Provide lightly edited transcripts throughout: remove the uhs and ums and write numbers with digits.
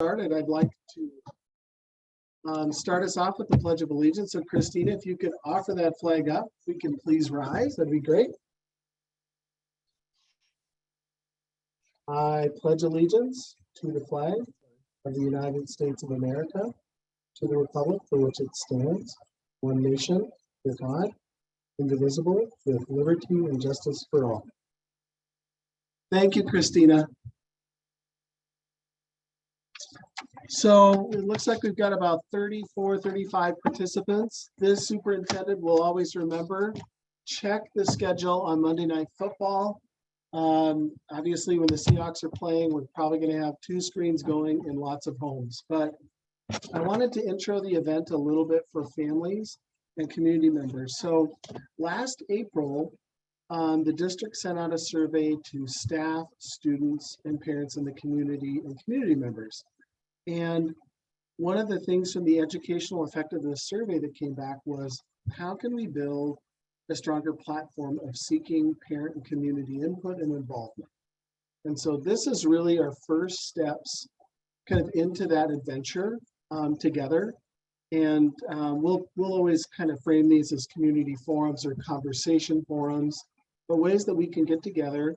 Started, I'd like to start us off with the Pledge of Allegiance. So Christina, if you could offer that flag up, we can please rise. That'd be great. I pledge allegiance to the flag of the United States of America, to the republic for which it stands, one nation, with God, indivisible, with liberty and justice for all. Thank you, Christina. So it looks like we've got about 34, 35 participants. This superintendent will always remember, check the schedule on Monday Night Football. Obviously, when the Seahawks are playing, we're probably going to have 2 screens going in lots of homes. But I wanted to intro the event a little bit for families and community members. So last April, the district sent out a survey to staff, students, and parents in the community and community members. And one of the things from the educational effectiveness survey that came back was, how can we build a stronger platform of seeking parent and community input and involvement? And so this is really our first steps kind of into that adventure together. And we'll always kind of frame these as community forums or conversation forums, but ways that we can get together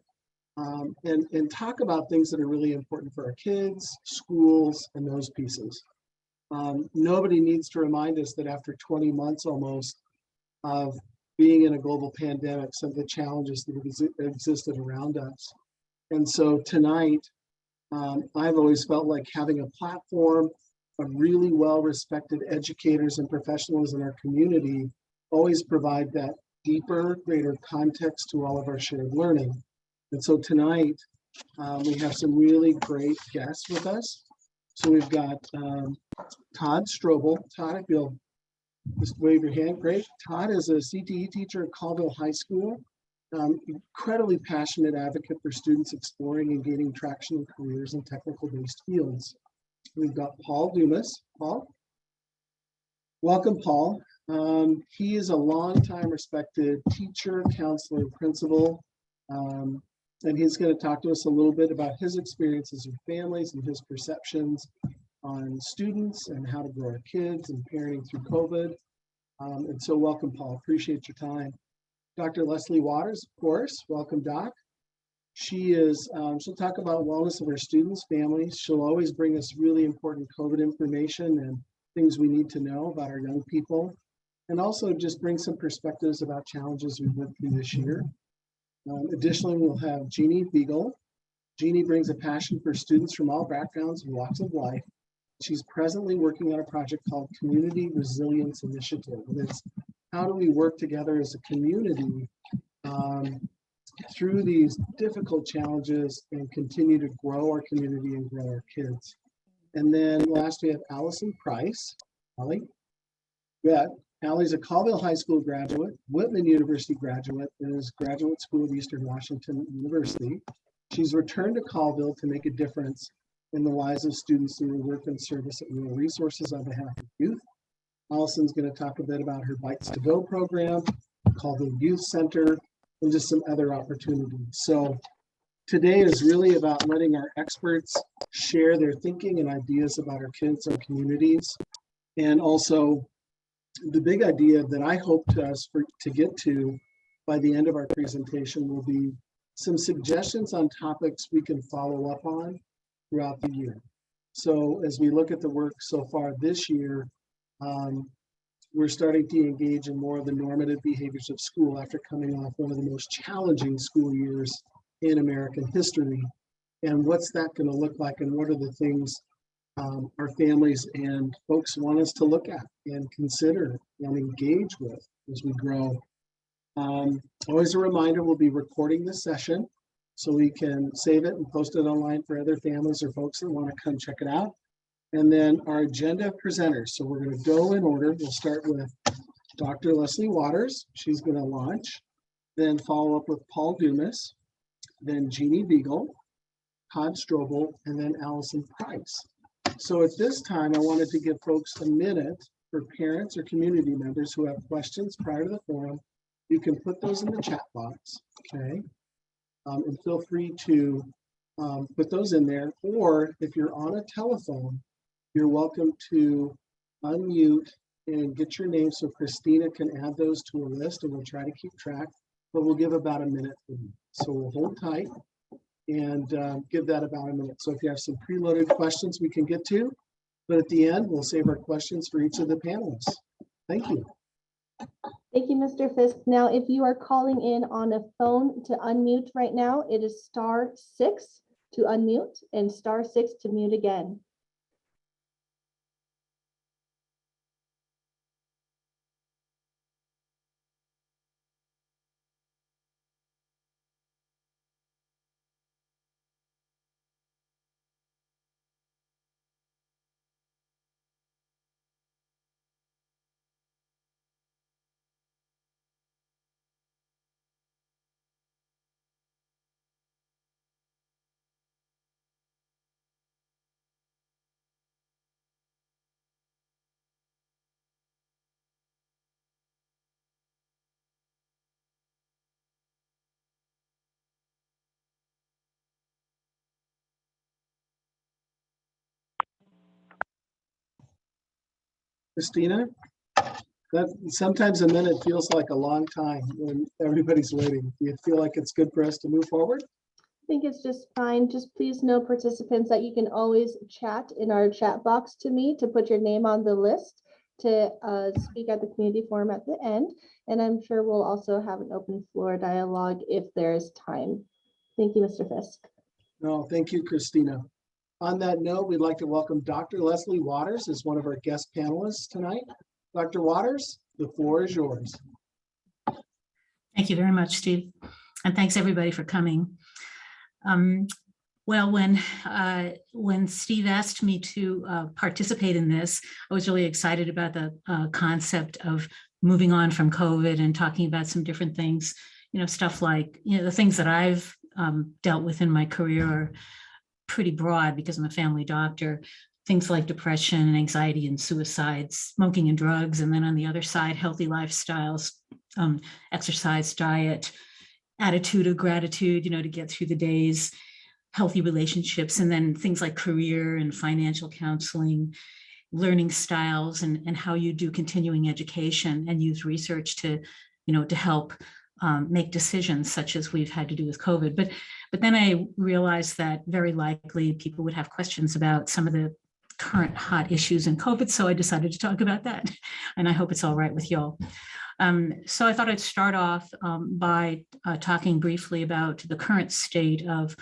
and talk about things that are really important for our kids, schools, and those pieces. Nobody needs to remind us that after 20 months almost of being in a global pandemic, some of the challenges that have existed around us. And so tonight, I've always felt like having a platform of really well-respected educators and professionals in our community always provide that deeper, greater context to all of our shared learning. And so tonight, we have some really great guests with us. So we've got Todd Strobel. Todd, if you'll just wave your hand. Great. Todd is a CTE teacher at Colville High School. Incredibly passionate advocate for students exploring and gaining traction in careers in technical-based fields. We've got Paul Dumas. Paul? Welcome, Paul. He is a longtime respected teacher, counselor, principal. And he's going to talk to us a little bit about his experiences with families and his perceptions on students and how to grow our kids and parenting through COVID. And so welcome, Paul. Appreciate your time. Dr. Leslie Waters, of course. Welcome, Doc. She'll talk about wellness of our students, families. She'll always bring us really important COVID information and things we need to know about our young people. And also just bring some perspectives about challenges we've went through this year. Additionally, we'll have Jeannie Beagle. Jeannie brings a passion for students from all backgrounds and walks of life. She's presently working on a project called Community Resilience Initiative. And it's how do we work together as a community through these difficult challenges and continue to grow our community and grow our kids. And then last we have Allison Price. Allie? Yeah. Allie's a Colville High School graduate, Whitman University graduate, and is Graduate School of Eastern Washington University. She's returned to Colville to make a difference in the lives of students through her work and service at Rural Resources on behalf of youth. Allison's going to talk a bit about her Bites to Go program, Colville Youth Center, and just some other opportunities. So today is really about letting our experts share their thinking and ideas about our kids and communities, and also the big idea that I hope to get to by the end of our presentation will be some suggestions on topics we can follow up on throughout the year. So as we look at the work so far this year, we're starting to engage in more of the normative behaviors of school after coming off one of the most challenging school years in American history. And what's that going to look like, and what are the things our families and folks want us to look at and consider and engage with as we grow. Always a reminder, we'll be recording this session so we can save it and post it online for other families or folks that want to come check it out. And then our agenda of presenters. So we're going to go in order. We'll start with Dr. Leslie Waters. She's going to launch, then follow up with Paul Dumas, then Jeannie Beagle, Todd Strobel, and then Allison Price. So at this time, I wanted to give folks a minute for parents or community members who have questions prior to the forum. You can put those in the chat box, okay? And feel free to put those in there. Or if you're on a telephone, you're welcome to unmute and get your name so Christina can add those to a list, and we'll try to keep track, but we'll give about a minute for you. So we'll hold tight and give that about a minute. So if you have some preloaded questions we can get to, but at the end, we'll save our questions for each of the panelists. Thank you. Thank you, Mr. Fisk. Now, if you are calling in on a phone to unmute right now, it is *6 to unmute and *6 to mute again. Christina, that sometimes a minute feels like a long time when everybody's waiting. Do you feel like it's good for us to move forward? I think it's just fine. Just please know, participants, that you can always chat in our chat box to me to put your name on the list to speak at the community forum at the end. And I'm sure we'll also have an open floor dialogue if there's time. Thank you, Mr. Fisk. No, thank you, Christina. On that note, we'd like to welcome Dr. Leslie Waters as one of our guest panelists tonight. Dr. Waters, the floor is yours. Thank you very much, Steve. And thanks everybody for coming. Well, when Steve asked me to participate in this, I was really excited about the concept of moving on from COVID and talking about some different things, stuff like, the things that I've dealt with in my career are pretty broad because I'm a family doctor. Things like depression and anxiety and suicide, smoking and drugs. And then on the other side, healthy lifestyles, exercise, diet, attitude of gratitude, to get through the days, healthy relationships, and then things like career and financial counseling, learning styles, and how you do continuing education and use research to help make decisions such as we've had to do with COVID. But then I realized that very likely people would have questions about some of the current hot issues in COVID. So I decided to talk about that. And I hope it's all right with y'all. So I thought I'd start off by talking briefly about the current state of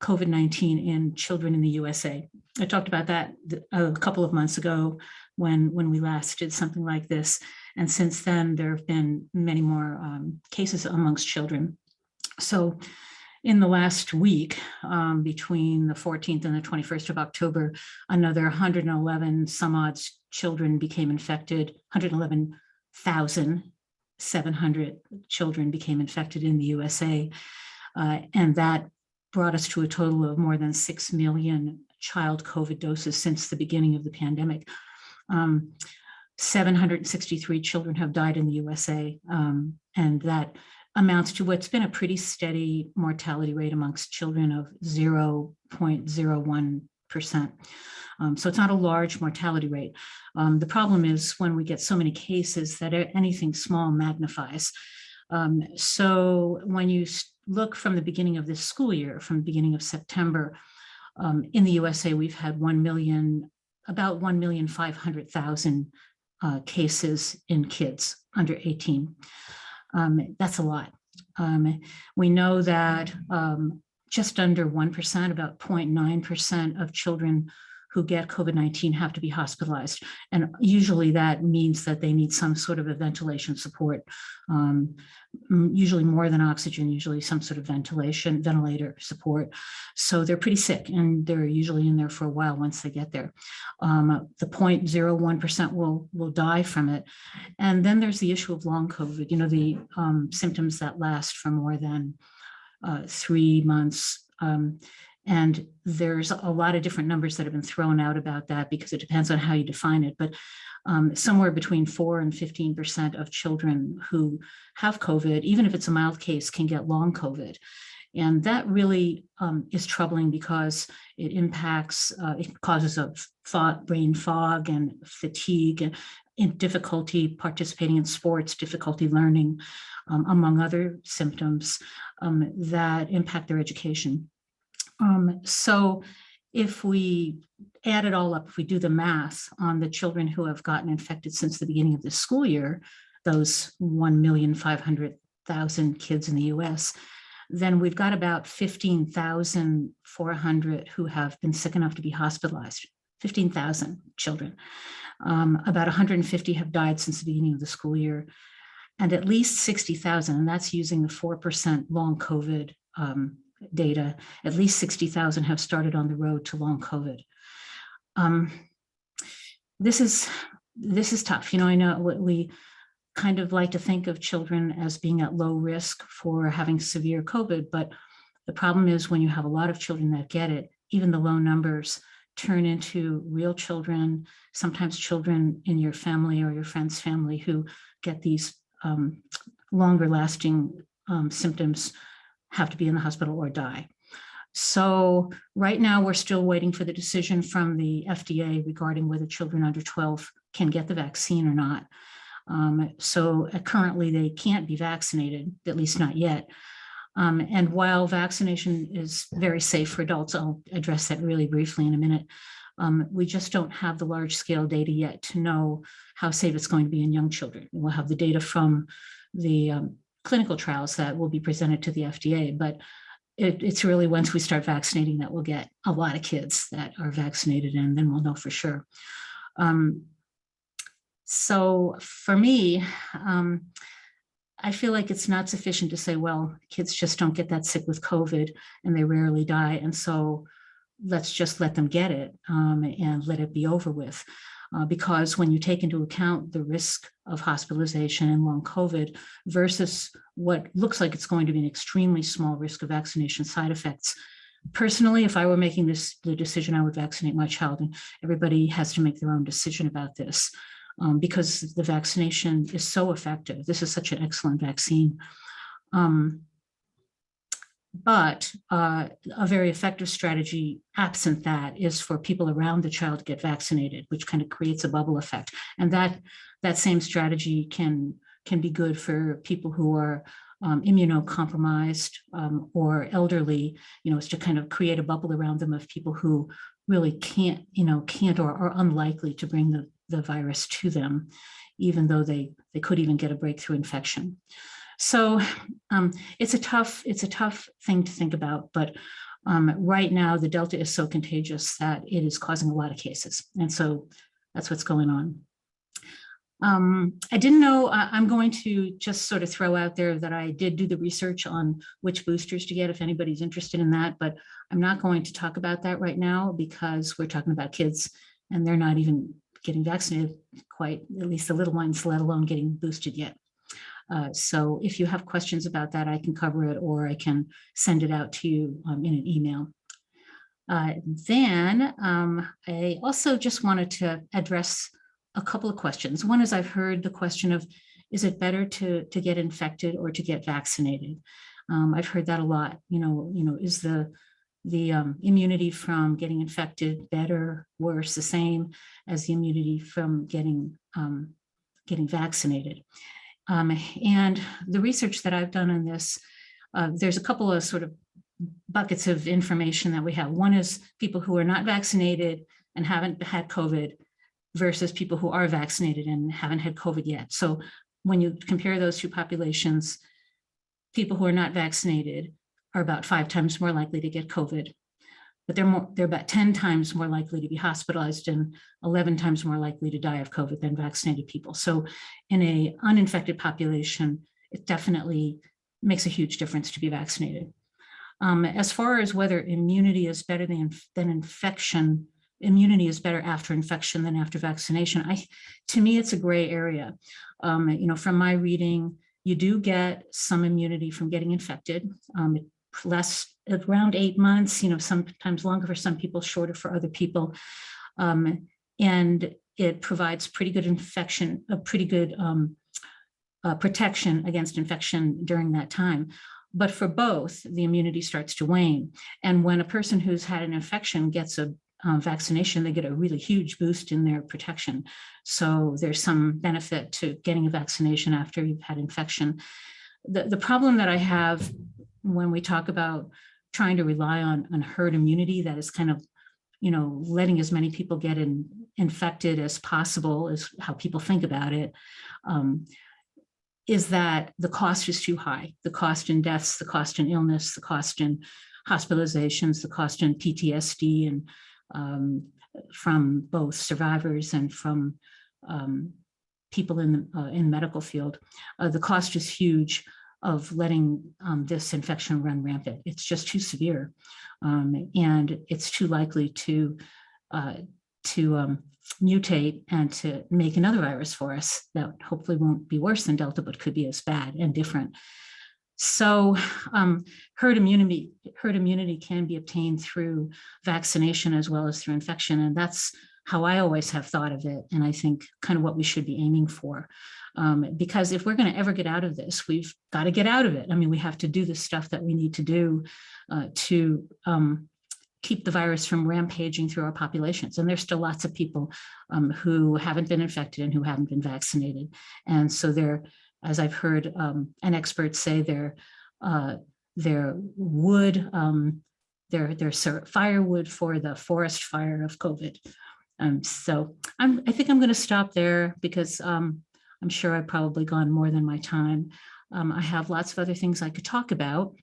COVID-19 in children in the USA. I talked about that a couple of months ago when we last did something like this. And since then, there have been many more cases amongst children. So in the last week, between the 14th and the 21st of October, another 111 some odd children became infected, 111,700 children became infected in the USA. And that brought us to a total of more than 6 million child COVID doses since the beginning of the pandemic. 763 children have died in the USA, and that amounts to what's been a pretty steady mortality rate amongst children of 0.01%. So it's not a large mortality rate. The problem is when we get so many cases that anything small magnifies. So when you look from the beginning of this school year, from the beginning of September, in the USA, we've had about 1,500,000 cases in kids under 18. That's a lot. We know that just under 1%, about 0.9% of children who get COVID-19 have to be hospitalized. And usually that means that they need some sort of a ventilation support, usually more than oxygen, usually some sort of ventilator support. So they're pretty sick and they're usually in there for a while once they get there. The 0.01% will die from it. And then there's the issue of long COVID, the symptoms that last for more than 3 months. And there's a lot of different numbers that have been thrown out about that because it depends on how you define it. But somewhere between 4 and 15% of children who have COVID, even if it's a mild case, can get long COVID. And that really is troubling because it impacts, it causes a brain fog and fatigue and difficulty participating in sports, difficulty learning, among other symptoms that impact their education. So if we add it all up, if we do the math on the children who have gotten infected since the beginning of the school year, those 1,500,000 kids in the US, then we've got about 15,400 who have been sick enough to be hospitalized, 15,000 children. About 150 have died since the beginning of the school year, and at least 60,000, and that's using the 4% long COVID data, at least 60,000 have started on the road to long COVID. This is tough. You know, I know we kind of like to think of children as being at low risk for having severe COVID, but the problem is when you have a lot of children that get it, even the low numbers turn into real children, sometimes children in your family or your friend's family who get these longer lasting symptoms, have to be in the hospital or die. So right now we're still waiting for the decision from the FDA regarding whether children under 12 can get the vaccine or not. So currently they can't be vaccinated, at least not yet. And while vaccination is very safe for adults, I'll address that really briefly in a minute, we just don't have the large scale data yet to know how safe it's going to be in young children. We'll have the data from the clinical trials that will be presented to the FDA, but it's really once we start vaccinating that we'll get a lot of kids that are vaccinated, and then we'll know for sure. So for me, I feel like it's not sufficient to say, well, kids just don't get that sick with COVID and they rarely die, and so let's just let them get it and let it be over with. Because when you take into account the risk of hospitalization and long COVID versus what looks like it's going to be an extremely small risk of vaccination side effects, personally, if I were making the decision, I would vaccinate my child, and everybody has to make their own decision about this because the vaccination is so effective. This is such an excellent vaccine. But a very effective strategy absent that is for people around the child to get vaccinated, which kind of creates a bubble effect. And that same strategy can be good for people who are immunocompromised or elderly, you know, is to kind of create a bubble around them of people who really can't or are unlikely to bring the virus to them, even though they could even get a breakthrough infection. So it's a tough thing to think about, but right now the Delta is so contagious that it is causing a lot of cases. And so that's what's going on. I didn't know, I'm going to just sort of throw out there that I did do the research on which boosters to get if anybody's interested in that, but I'm not going to talk about that right now because we're talking about kids and they're not even getting vaccinated quite, at least the little ones, let alone getting boosted yet. So if you have questions about that, I can cover it or I can send it out to you in an email. Then I also just wanted to address a couple of questions. One is I've heard the question of, is it better to get infected or to get vaccinated? I've heard that a lot. You know, is the immunity from getting infected better, worse, the same as the immunity from getting vaccinated? And the research that I've done on this, there's a couple of sort of buckets of information that we have. One is people who are not vaccinated and haven't had COVID versus people who are vaccinated and haven't had COVID yet. So when you compare those two populations, people who are not vaccinated are about 5 times more likely to get COVID, but they're about 10 times more likely to be hospitalized and 11 times more likely to die of COVID than vaccinated people. So in an uninfected population, it definitely makes a huge difference to be vaccinated. As far as whether immunity is better than infection, immunity is better after infection than after vaccination. To me, it's a gray area. You know, from my reading, you do get some immunity from getting infected. It lasts around 8 months, you know, sometimes longer for some people, shorter for other people. And it provides pretty good protection against infection during that time. But for both, the immunity starts to wane. And when a person who's had an infection gets a vaccination, they get a really huge boost in their protection. So there's some benefit to getting a vaccination after you've had infection. The problem that I have when we talk about trying to rely on herd immunity, that is kind of, letting as many people get infected as possible, is how people think about it, is that the cost is too high. The cost in deaths, the cost in illness, the cost in hospitalizations, the cost in PTSD, and from both survivors and from people in the medical field. The cost is huge of letting this infection run rampant. It's just too severe, and it's too likely to mutate and to make another virus for us that hopefully won't be worse than Delta, but could be as bad and different. So herd immunity can be obtained through vaccination as well as through infection. And that's how I always have thought of it. And I think kind of what we should be aiming for. Because if we're going to ever get out of this, we've got to get out of it. I mean, we have to do the stuff that we need to do to keep the virus from rampaging through our populations. And there's still lots of people who haven't been infected and who haven't been vaccinated. And so they're, as I've heard an expert say, their wood, their firewood for the forest fire of COVID. So I think I'm going to stop there because I'm sure I've probably gone more than my time. I have lots of other things I could talk about.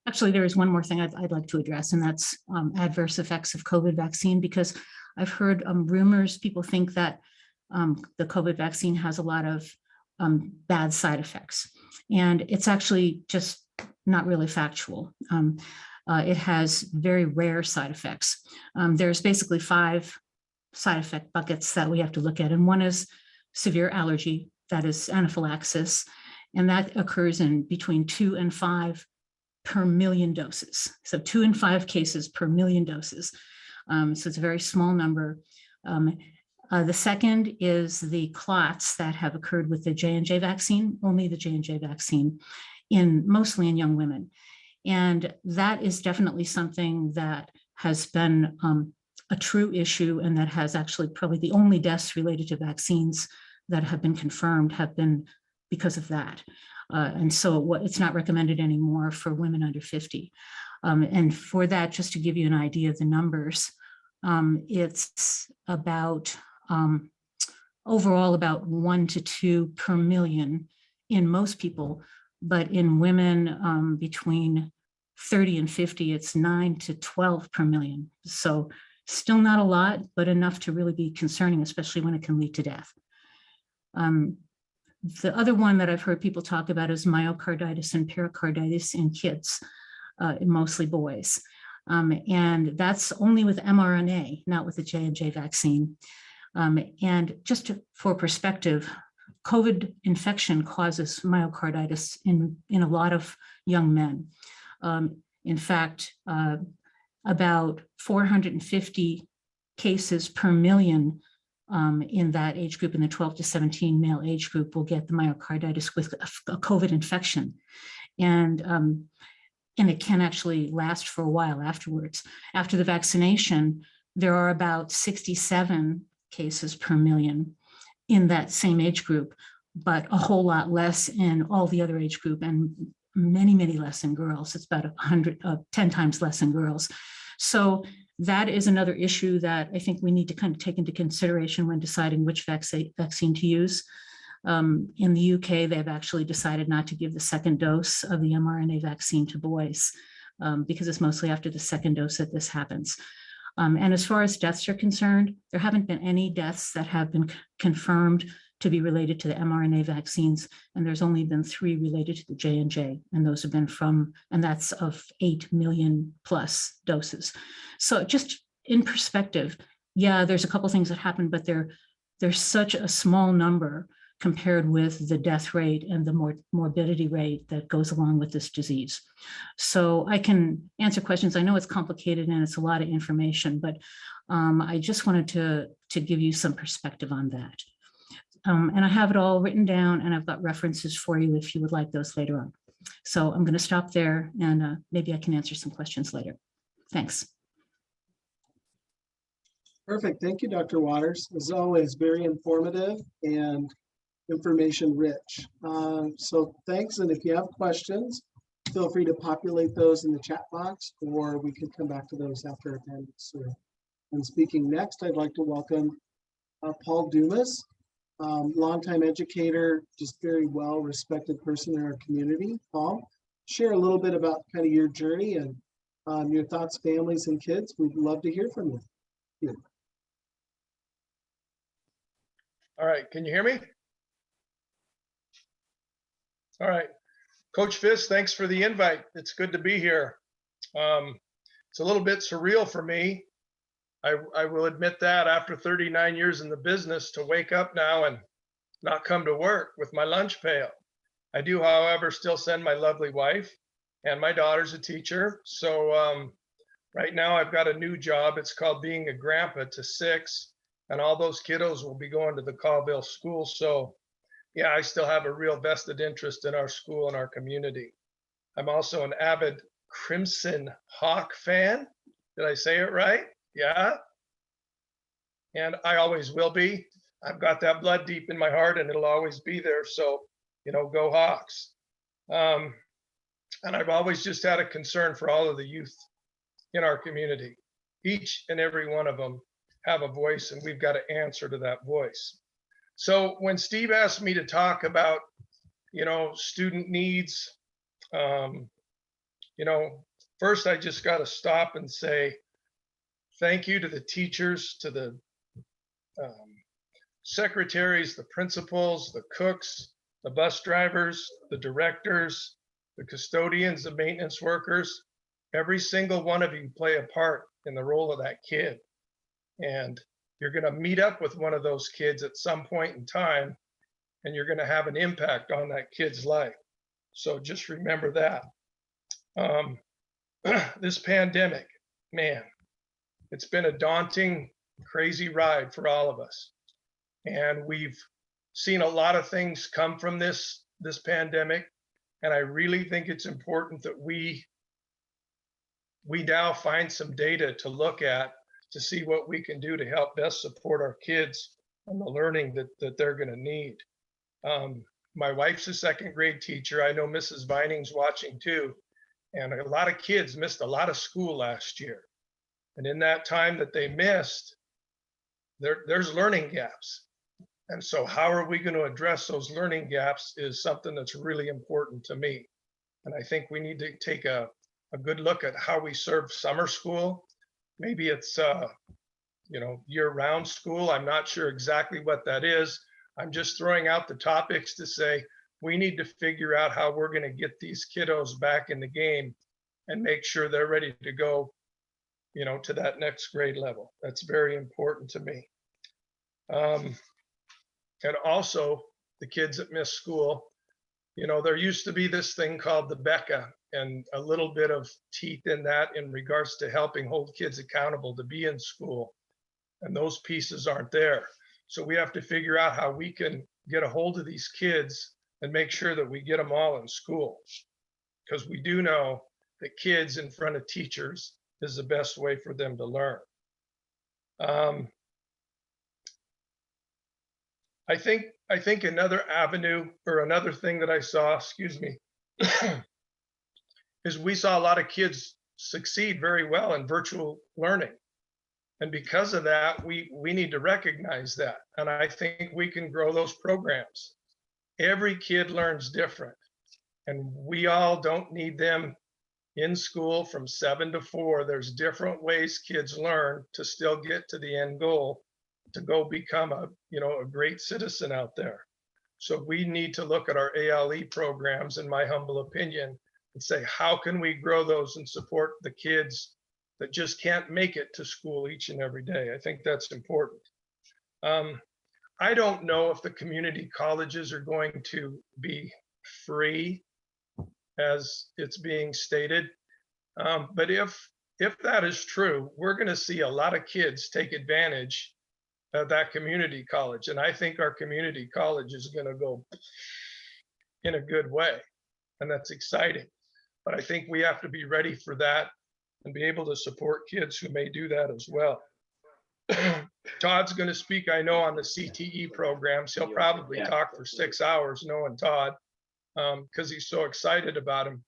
Actually, there is one more thing I'd like to address, and that's adverse effects of COVID vaccine, because I've heard rumors, people think that the COVID vaccine has a lot of bad side effects, and it's actually just not really factual. It has very rare side effects. There's basically 5 side effect buckets that we have to look at, and one is severe allergy, that is anaphylaxis, and that occurs in between 2 and 5 per million doses. So 2 and 5 cases per million doses. So it's a very small number. The second is the clots that have occurred with the J&J vaccine, only the J&J vaccine, mostly in young women. And that is definitely something that has been a true issue, and that has actually probably the only deaths related to vaccines that have been confirmed have been because of that. And so it's not recommended anymore for women under 50. And for that, just to give you an idea of the numbers, it's about overall about 1 to 2 per million in most people, but in women between 30 and 50, it's 9 to 12 per million. So still not a lot, but enough to really be concerning, especially when it can lead to death. The other one that I've heard people talk about is myocarditis and pericarditis in kids, mostly boys. And that's only with mRNA, not with the J&J vaccine. And just for perspective, COVID infection causes myocarditis in a lot of young men. In fact, about 450 cases per million in that age group, in the 12 to 17 male age group, will get the myocarditis with a COVID infection. And it can actually last for a while afterwards. After the vaccination, there are about 67 cases per million in that same age group, but a whole lot less in all the other age group, and many, many less in girls. It's about 10 times less in girls. So that is another issue that I think we need to kind of take into consideration when deciding which vaccine to use. In the UK, they've actually decided not to give the second dose of the mRNA vaccine to boys because it's mostly after the second dose that this happens. And as far as deaths are concerned, there haven't been any deaths that have been confirmed to be related to the mRNA vaccines. And there's only been 3 related to the J&J, and those have been and that's of 8 million plus doses. So just in perspective, yeah, there's a couple things that happen, but they're such a small number compared with the death rate and the morbidity rate that goes along with this disease. So I can answer questions. I know it's complicated and it's a lot of information, but I just wanted to give you some perspective on that. And I have it all written down, and I've got references for you if you would like those later on. So I'm going to stop there, and maybe I can answer some questions later. Thanks. Perfect. Thank you, Dr. Waters. As always, very informative and information rich. So thanks. And if you have questions, feel free to populate those in the chat box, or we could come back to those after attendance. And speaking next, I'd like to welcome Paul Dumas, longtime educator, just very well respected person in our community. Paul, share a little bit about kind of your journey and your thoughts, families, and kids. We'd love to hear from you. All right, can you hear me? All right, Coach Fisk, thanks for the invite. It's good to be here. It's a little bit surreal for me. I will admit that after 39 years in the business, to wake up now and not come to work with my lunch pail. I do, however, still send my lovely wife, and my daughter's a teacher. So right now I've got a new job. It's called being a grandpa to 6, and all those kiddos will be going to the Colville school. So yeah, I still have a real vested interest in our school and our community. I'm also an avid Crimson Hawk fan. Did I say it right? Yeah. And I always will be. I've got that blood deep in my heart, and it'll always be there. So, you know, go Hawks. And I've always just had a concern for all of the youth in our community. Each and every one of them have a voice, and we've got to answer to that voice. So when Steve asked me to talk about, you know, student needs, you know, first I just got to stop and say thank you to the teachers, to the secretaries, the principals, the cooks, the bus drivers, the directors, the custodians, the maintenance workers. Every single one of you play a part in the role of that kid. And you're going to meet up with one of those kids at some point in time, and you're going to have an impact on that kid's life. So just remember that. This pandemic, man, it's been a daunting, crazy ride for all of us. And we've seen a lot of things come from this pandemic. And I really think it's important that we now find some data to look at to see what we can do to help best support our kids and the learning that they're going to need. My wife's a second grade teacher. I know Mrs. Vining's watching too. And a lot of kids missed a lot of school last year. And in that time that they missed, there's learning gaps. And so how are we going to address those learning gaps is something that's really important to me. And I think we need to take a good look at how we serve summer school. Maybe it's, you know, year-round school. I'm not sure exactly what that is. I'm just throwing out the topics to say we need to figure out how we're going to get these kiddos back in the game and make sure they're ready to go, you know, to that next grade level. That's very important to me. And also the kids that miss school, you know, there used to be this thing called the BECA, and a little bit of teeth in that in regards to helping hold kids accountable to be in school. And those pieces aren't there. So we have to figure out how we can get a hold of these kids and make sure that we get them all in school. Because we do know that kids in front of teachers is the best way for them to learn. I think another avenue, or another thing that I saw, excuse me, is we saw a lot of kids succeed very well in virtual learning. And because of that, we need to recognize that. And I think we can grow those programs. Every kid learns different. And we all don't need them in school from 7 to 4. There's different ways kids learn to still get to the end goal, to go become a great citizen out there. So we need to look at our ALE programs, in my humble opinion, and say, how can we grow those and support the kids that just can't make it to school each and every day? I think that's important. I don't know if the community colleges are going to be free, as it's being stated. But if that is true, we're going to see a lot of kids take advantage at that community college. And I think our community college is going to go in a good way. And that's exciting. But I think we have to be ready for that and be able to support kids who may do that as well. Todd's going to speak, I know, on the CTE programs. He'll probably talk for 6 hours, knowing Todd, because he's so excited about him.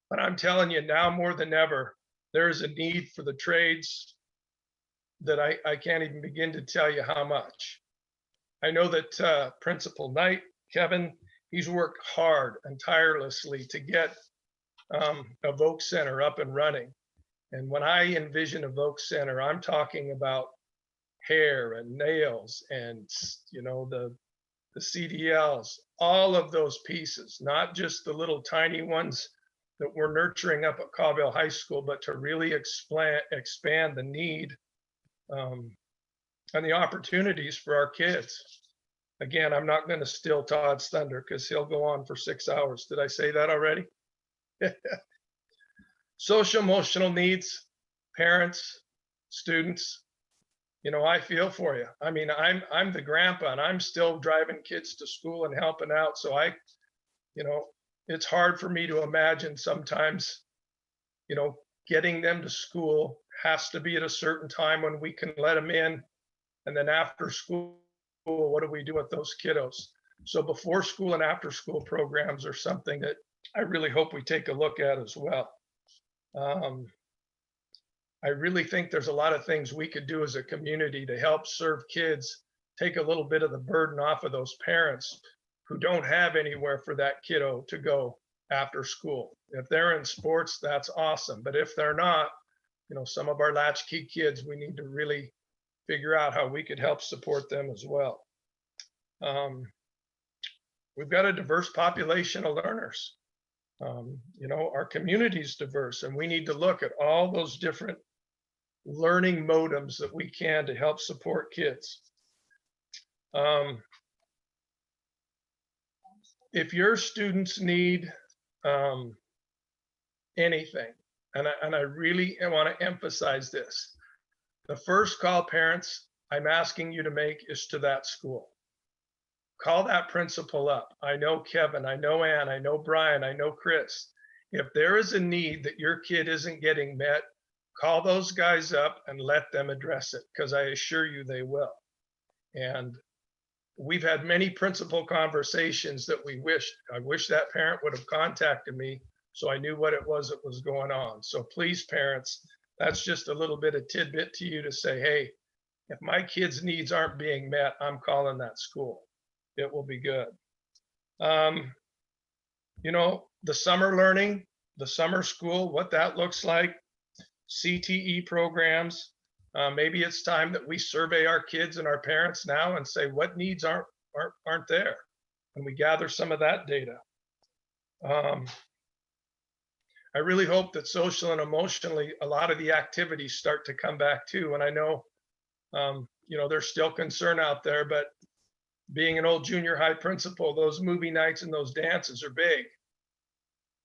But I'm telling you now more than ever, there is a need for the trades that I can't even begin to tell you how much. I know that Principal Knight, Kevin, he's worked hard and tirelessly to get a Voc Center up and running. And when I envision a Voc Center, I'm talking about hair and nails and, you know, the CDLs, all of those pieces, not just the little tiny ones that we're nurturing up at Caldwell High School, but to really expand the need and the opportunities for our kids. Again, I'm not going to steal Todd's thunder because he'll go on for 6 hours. Did I say that already? Social emotional needs, parents, students. You know, I feel for you. I mean, I'm the grandpa and I'm still driving kids to school and helping out. So you know, it's hard for me to imagine sometimes, you know, getting them to school has to be at a certain time when we can let them in. And then after school, what do we do with those kiddos? So before school and after school programs are something that I really hope we take a look at as well. I really think there's a lot of things we could do as a community to help serve kids, take a little bit of the burden off of those parents who don't have anywhere for that kiddo to go after school. If they're in sports, that's awesome. But if they're not, you know, some of our latchkey kids, we need to really figure out how we could help support them as well. We've got a diverse population of learners. You know, our community is diverse, and we need to look at all those different learning modems that we can to help support kids. If your students need anything, and I really want to emphasize this, the first call, parents, I'm asking you to make is to that school. Call that principal up. I know Kevin, I know Ann, I know Brian, I know Chris. If there is a need that your kid isn't getting met, call those guys up and let them address it, because I assure you they will. And we've had many principal conversations that I wish that parent would have contacted me so I knew what it was that was going on. So please, parents, that's just a little bit of tidbit to you to say, hey, if my kid's needs aren't being met, I'm calling that school. It will be good. You know, the summer learning, the summer school, what that looks like, CTE programs. Maybe it's time that we survey our kids and our parents now and say what needs aren't there, and we gather some of that data. I really hope that social and emotionally, a lot of the activities start to come back too. And I know, you know, there's still concern out there, but being an old junior high principal, those movie nights and those dances are big.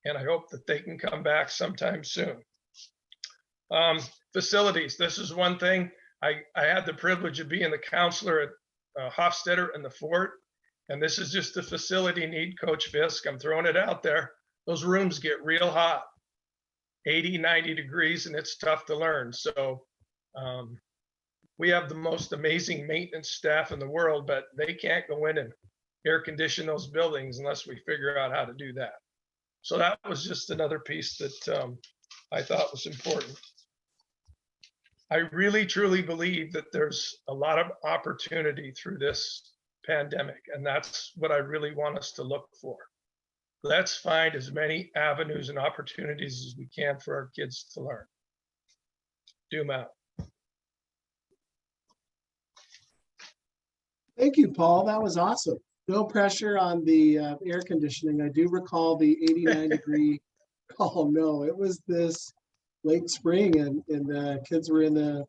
And I hope that they can come back sometime soon. Facilities, this is one thing. I had the privilege of being the counselor at Hofstetter and the Fort, and this is just the facility need, Coach Fisk. I'm throwing it out there. Those rooms get real hot, 80, 90 degrees, and it's tough to learn. So we have the most amazing maintenance staff in the world, but they can't go in and air condition those buildings unless we figure out how to do that. So that was just another piece that I thought was important. I really, truly believe that there's a lot of opportunity through this pandemic, and that's what I really want us to look for. Let's find as many avenues and opportunities as we can for our kids to learn. Do them out. Thank you, Paul. That was awesome. No pressure on the air conditioning. I do recall the 89 degree. Oh no, it was this late spring, and the kids were in the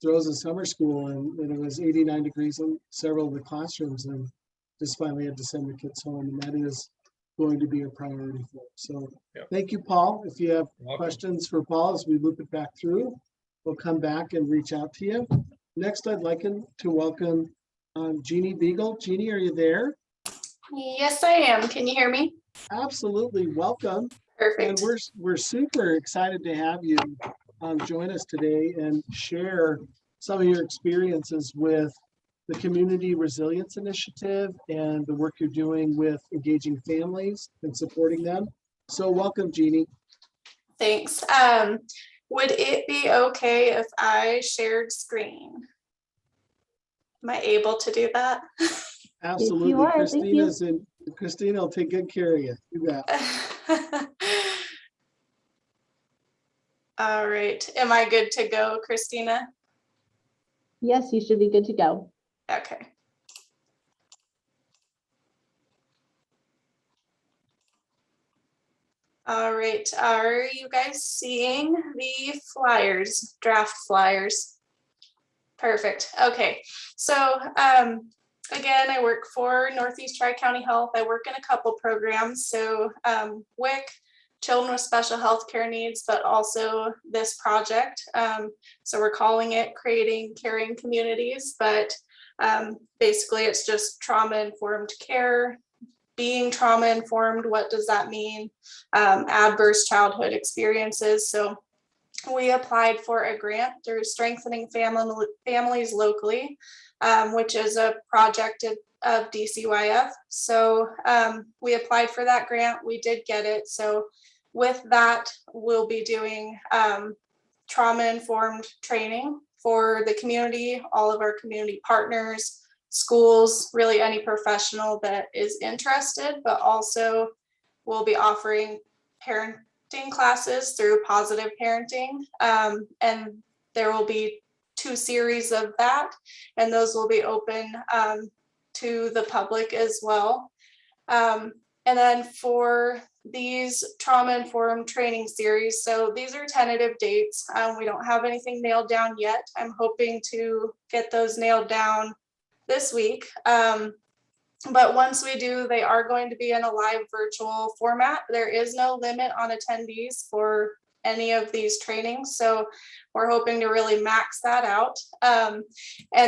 throes of summer school, and it was 89 degrees in several of the classrooms, and just finally had to send the kids home, and that is going to be a priority for us. So Yep. Thank you, Paul. If you have Welcome. questions for Paul as we loop it back through, we'll come back and reach out to you. Next, I'd like to welcome Jeannie Beagle. Jeannie, are you there? Yes, I am. Can you hear me? Absolutely, welcome. And Perfect. we're super excited to have you join us today and share some of your experiences with the Community Resilience Initiative and the work you're doing with engaging families and supporting them. So welcome, Jeannie. Thanks. Would it be okay if I shared screen? Am I able to do that? Absolutely. are, thank you. Christina will take good care of you. You bet. All right. Am I good to go, Christina? Yes, you should be good to go. Okay. All right. Are you guys seeing the flyers, draft flyers? Perfect. Okay. So again, I work for Northeast Tri-County Health. I work in a couple programs. So WIC, Children with Special Health Care Needs, but also this project. So we're calling it Creating Caring Communities, but basically it's just trauma-informed care. Being trauma-informed, what does that mean? Adverse childhood experiences. So we applied for a grant through Strengthening Families Locally, which is a project of DCYF. So we applied for that grant. We did get it. So with that, we'll be doing trauma-informed training for the community, all of our community partners, schools, really any professional that is interested, but also we'll be offering parenting classes through Positive Parenting. And there will be 2 series of that, and those will be open to the public as well. And then for these trauma-informed training series, so these are tentative dates. We don't have anything nailed down yet. I'm hoping to get those nailed down this week. But once we do, they are going to be in a live virtual format. There is no limit on attendees for any of these trainings. So we're hoping to really max that out. And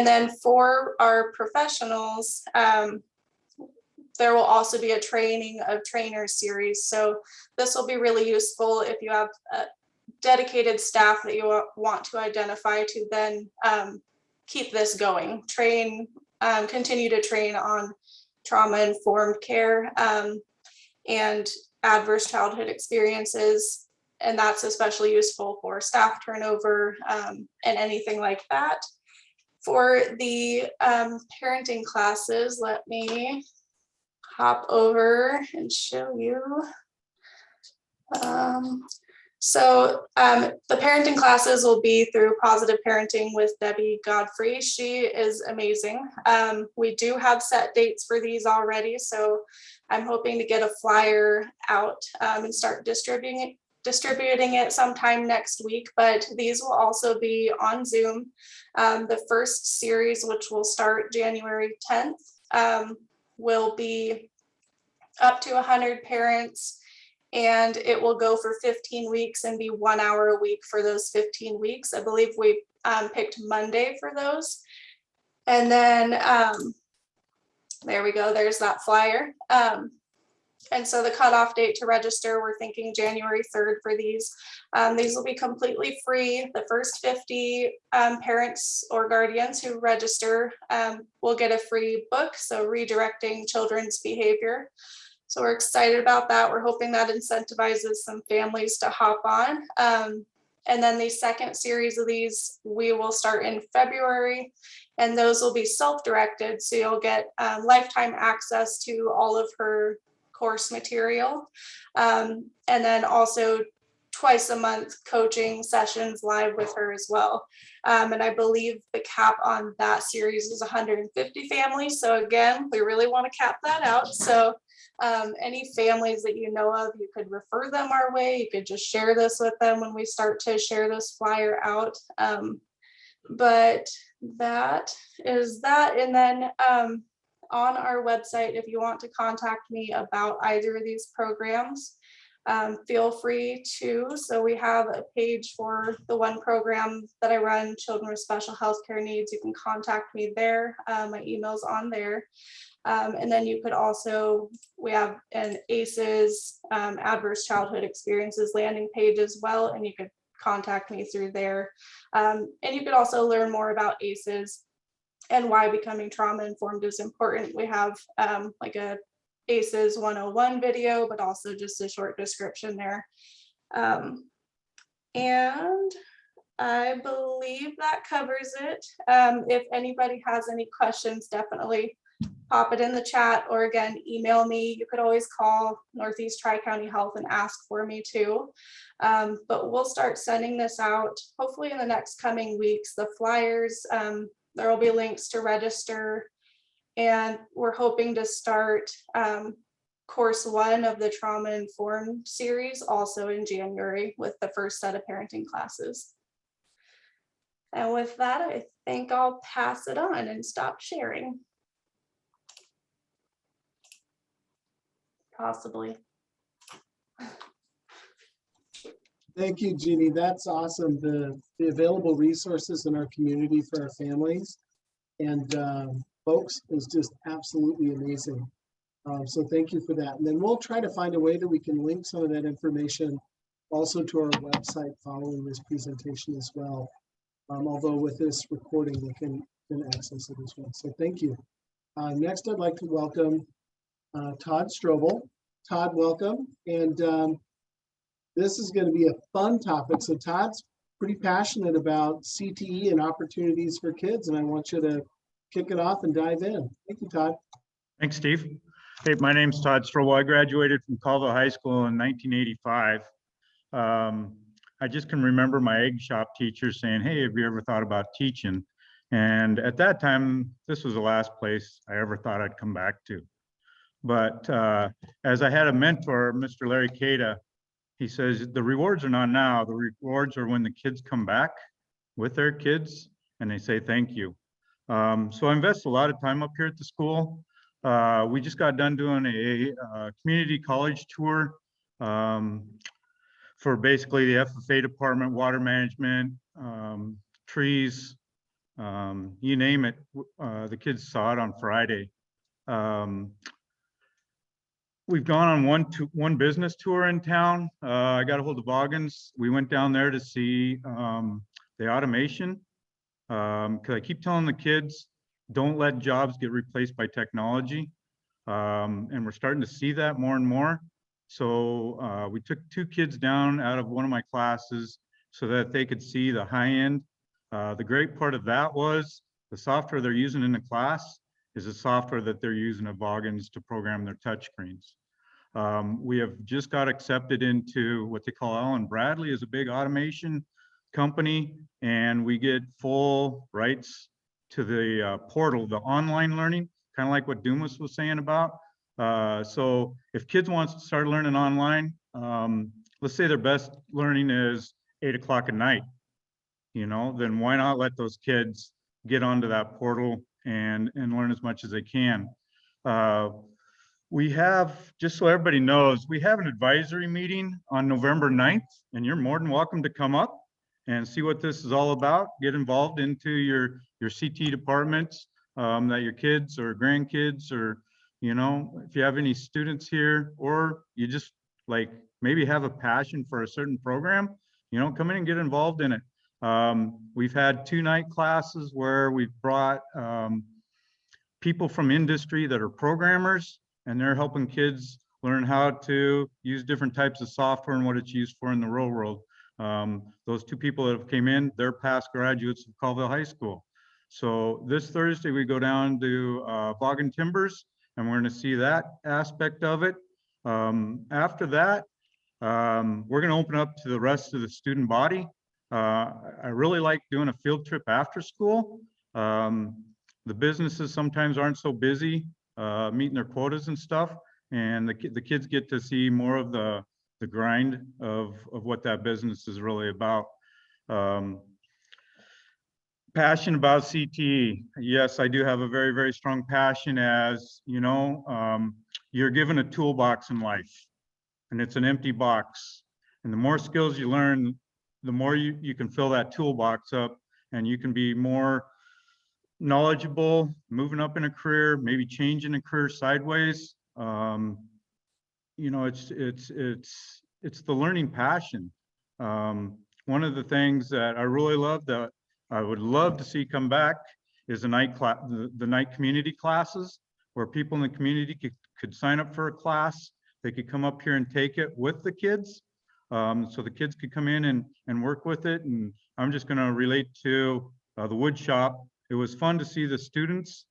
then for our professionals, there will also be a training of trainers series. So this will be really useful if you have dedicated staff that you want to identify to then keep this going, continue to train on trauma-informed care and adverse childhood experiences. And that's especially useful for staff turnover and anything like that. For the parenting classes, let me hop over and show you. So the parenting classes will be through Positive Parenting with Debbie Godfrey. She is amazing. We do have set dates for these already, so I'm hoping to get a flyer out and start distributing it sometime next week, but these will also be on Zoom. The first series, which will start January 10th, will be up to 100 parents, and it will go for 15 weeks and be 1 hour a week for those 15 weeks. I believe we picked Monday for those. And then there we go, there's that flyer. And so the cutoff date to register, we're thinking January 3rd for these. These will be completely free. The first 50 parents or guardians who register will get a free book, so Redirecting Children's Behavior. So we're excited about that. We're hoping that incentivizes some families to hop on. And then the second series of these, we will start in February, and those will be self-directed. So you'll get lifetime access to all of her course material. And then also twice a month coaching sessions live with her as well. And I believe the cap on that series is 150 families. So again, we really want to cap that out. So any families that you know of, you could refer them our way. You could just share this with them when we start to share this flyer out. But that is that. And then on our website, if you want to contact me about either of these programs, feel free to. So we have a page for the one program that I run, Children with Special Healthcare Needs. You can contact me there. My email's on there. And then you could also, we have an ACEs, Adverse Childhood Experiences landing page as well, and you could contact me through there. And you could also learn more about ACEs and why becoming trauma informed is important. We have like a ACEs 101 video, but also just a short description there. And I believe that covers it. If anybody has any questions, definitely pop it in the chat, or again, email me. You could always call Northeast Tri-County Health and ask for me too. But we'll start sending this out hopefully in the next coming weeks. The flyers, there will be links to register, and we're hoping to start course 1 of the Trauma Informed series also in January with the first set of parenting classes. And with that, I think I'll pass it on and stop sharing. Possibly. Thank you, Jeannie. That's awesome. The available resources in our community for our families and folks is just absolutely amazing. So thank you for that. And then we'll try to find a way that we can link some of that information also to our website following this presentation as well. Although with this recording, they can access it as well. So thank you. Next, I'd like to welcome Todd Strobel. Todd, welcome. And this is going to be a fun topic. So Todd's pretty passionate about CTE and opportunities for kids, and I want you to kick it off and dive in. Thank you, Todd. Thanks, Steve. Hey, my name's Todd Strobel. I graduated from Colville High School in 1985. I just can remember my egg shop teacher saying, hey, have you ever thought about teaching? And at that time, this was the last place I ever thought I'd come back to. But as I had a mentor, Mr. Larry Cada, he says, the rewards are not now. The rewards are when the kids come back with their kids and they say, thank you. So I invest a lot of time up here at the school. We just got done doing a community college tour for basically the FFA department, water management, trees, you name it. The kids saw it on Friday. We've gone on one business tour in town. I got a hold of Boggins. We went down there to see the automation. Because I keep telling the kids, don't let jobs get replaced by technology. And we're starting to see that more and more. So we took 2 kids down out of one of my classes so that they could see the high end. The great part of that was the software they're using in the class is the software that they're using at Boggins to program their touchscreens. We have just got accepted into what they call Allen Bradley as a big automation company, and we get full rights to the portal, the online learning, kind of like what Dumas was saying about. So if kids want to start learning online, let's say their best learning is 8 o'clock at night, you know, then why not let those kids get onto that portal and learn as much as they can. We have, just so everybody knows, we have an advisory meeting on November 9th, and you're more than welcome to come up and see what this is all about. Get involved into your CT departments that your kids or grandkids, or, you know, if you have any students here, or you just like maybe have a passion for a certain program, you know, come in and get involved in it. We've had 2-night classes where we've brought people from industry that are programmers, and they're helping kids learn how to use different types of software and what it's used for in the real world. Those 2 people that have came in, they're past graduates of Colville High School. So this Thursday we go down to Boggin Timbers, and we're going to see that aspect of it. After that, we're going to open up to the rest of the student body. I really like doing a field trip after school. The businesses sometimes aren't so busy meeting their quotas and stuff, and the kids get to see more of the grind of what that business is really about. Passion about CTE. Yes, I do have a very, very strong passion. As you know, you're given a toolbox in life, and it's an empty box. And the more skills you learn, the more you can fill that toolbox up, and you can be more knowledgeable, moving up in a career, maybe changing a career sideways. You know, it's the learning passion. One of the things that I really love that I would love to see come back is the night community classes, where people in the community could sign up for a class. They could come up here and take it with the kids. So the kids could come in and work with it. And I'm just gonna relate to the wood shop. It was fun to see the students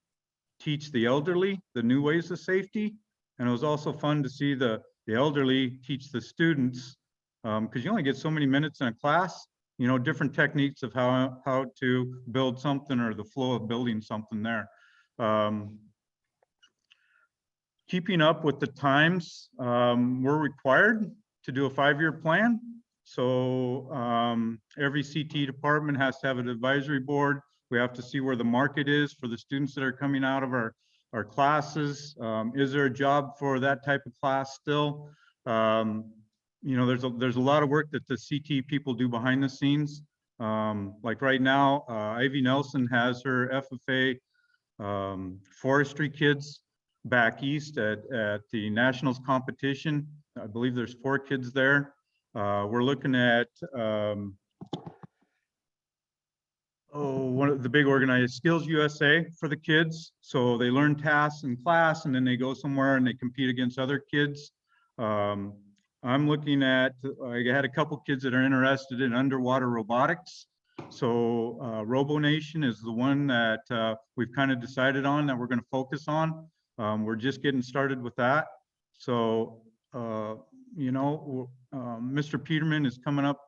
teach the elderly the new ways of safety. And it was also fun to see the elderly teach the students, because you only get so many minutes in a class, you know, different techniques of how to build something, or the flow of building something there. Keeping up with the times, we're required to do a 5-year plan. So every CT department has to have an advisory board. We have to see where the market is for the students that are coming out of our classes. Is there a job for that type of class still? You know, there's a lot of work that the CT people do behind the scenes. Like right now, Ivy Nelson has her FFA forestry kids back east at the nationals competition. I believe there's 4 kids there. We're looking at one of the big organized Skills USA for the kids. So they learn tasks in class, and then they go somewhere and they compete against other kids. I'm looking at, I had a couple kids that are interested in underwater robotics. So RoboNation is the one that we've kind of decided on that we're going to focus on. We're just getting started with that. So, you know, Mr. Peterman is coming up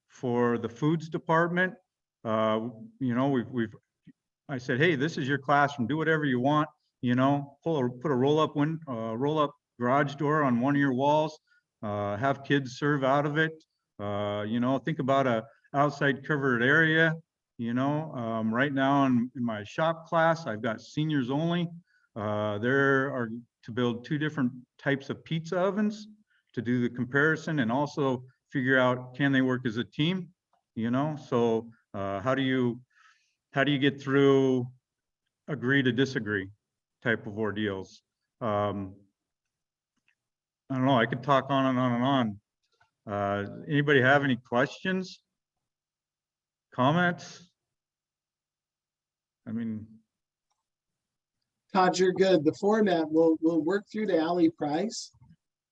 for the foods department. You know, I said, hey, this is your classroom, do whatever you want, you know, put a roll-up garage door on one of your walls, have kids serve out of it. You know, think about a outside covered area. You know, right now in my shop class, I've got seniors only. There are to build 2 different types of pizza ovens to do the comparison, and also figure out, can they work as a team? You know, so how do you get through agree to disagree type of ordeals? I don't know, I could talk on and on and on. Anybody have any questions, comments? I mean, Todd, you're good. The format, we'll work through to Allie Price,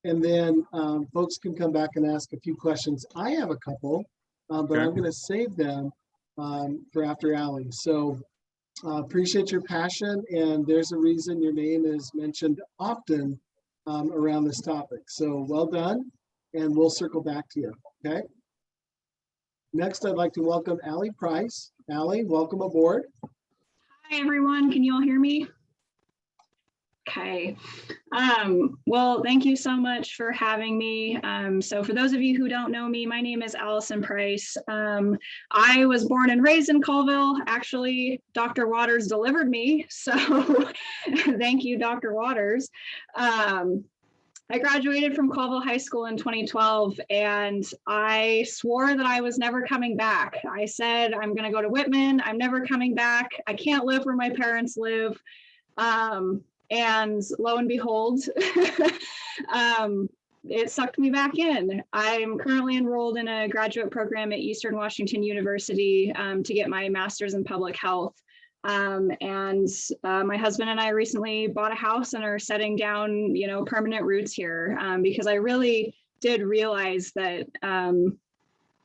and then folks can come back and ask a few questions. I have a couple, but Okay. I'm going to save them for after Allie. So appreciate your passion, and there's a reason your name is mentioned often around this topic. So well done, and we'll circle back to you, okay? Next, I'd like to welcome Allie Price. Allie, welcome aboard. Hi, everyone. Can you all hear me? Okay. Well, thank you so much for having me. So for those of you who don't know me, my name is Allison Price. I was born and raised in Colville. Actually, Dr. Waters delivered me. So thank you, Dr. Waters. I graduated from Colville High School in 2012, and I swore that I was never coming back. I said, I'm going to go to Whitman. I'm never coming back. I can't live where my parents live. And lo and behold, it sucked me back in. I'm currently enrolled in a graduate program at Eastern Washington University to get my master's in public health. My husband and I recently bought a house and are setting down, you know, permanent roots here, because I really did realize that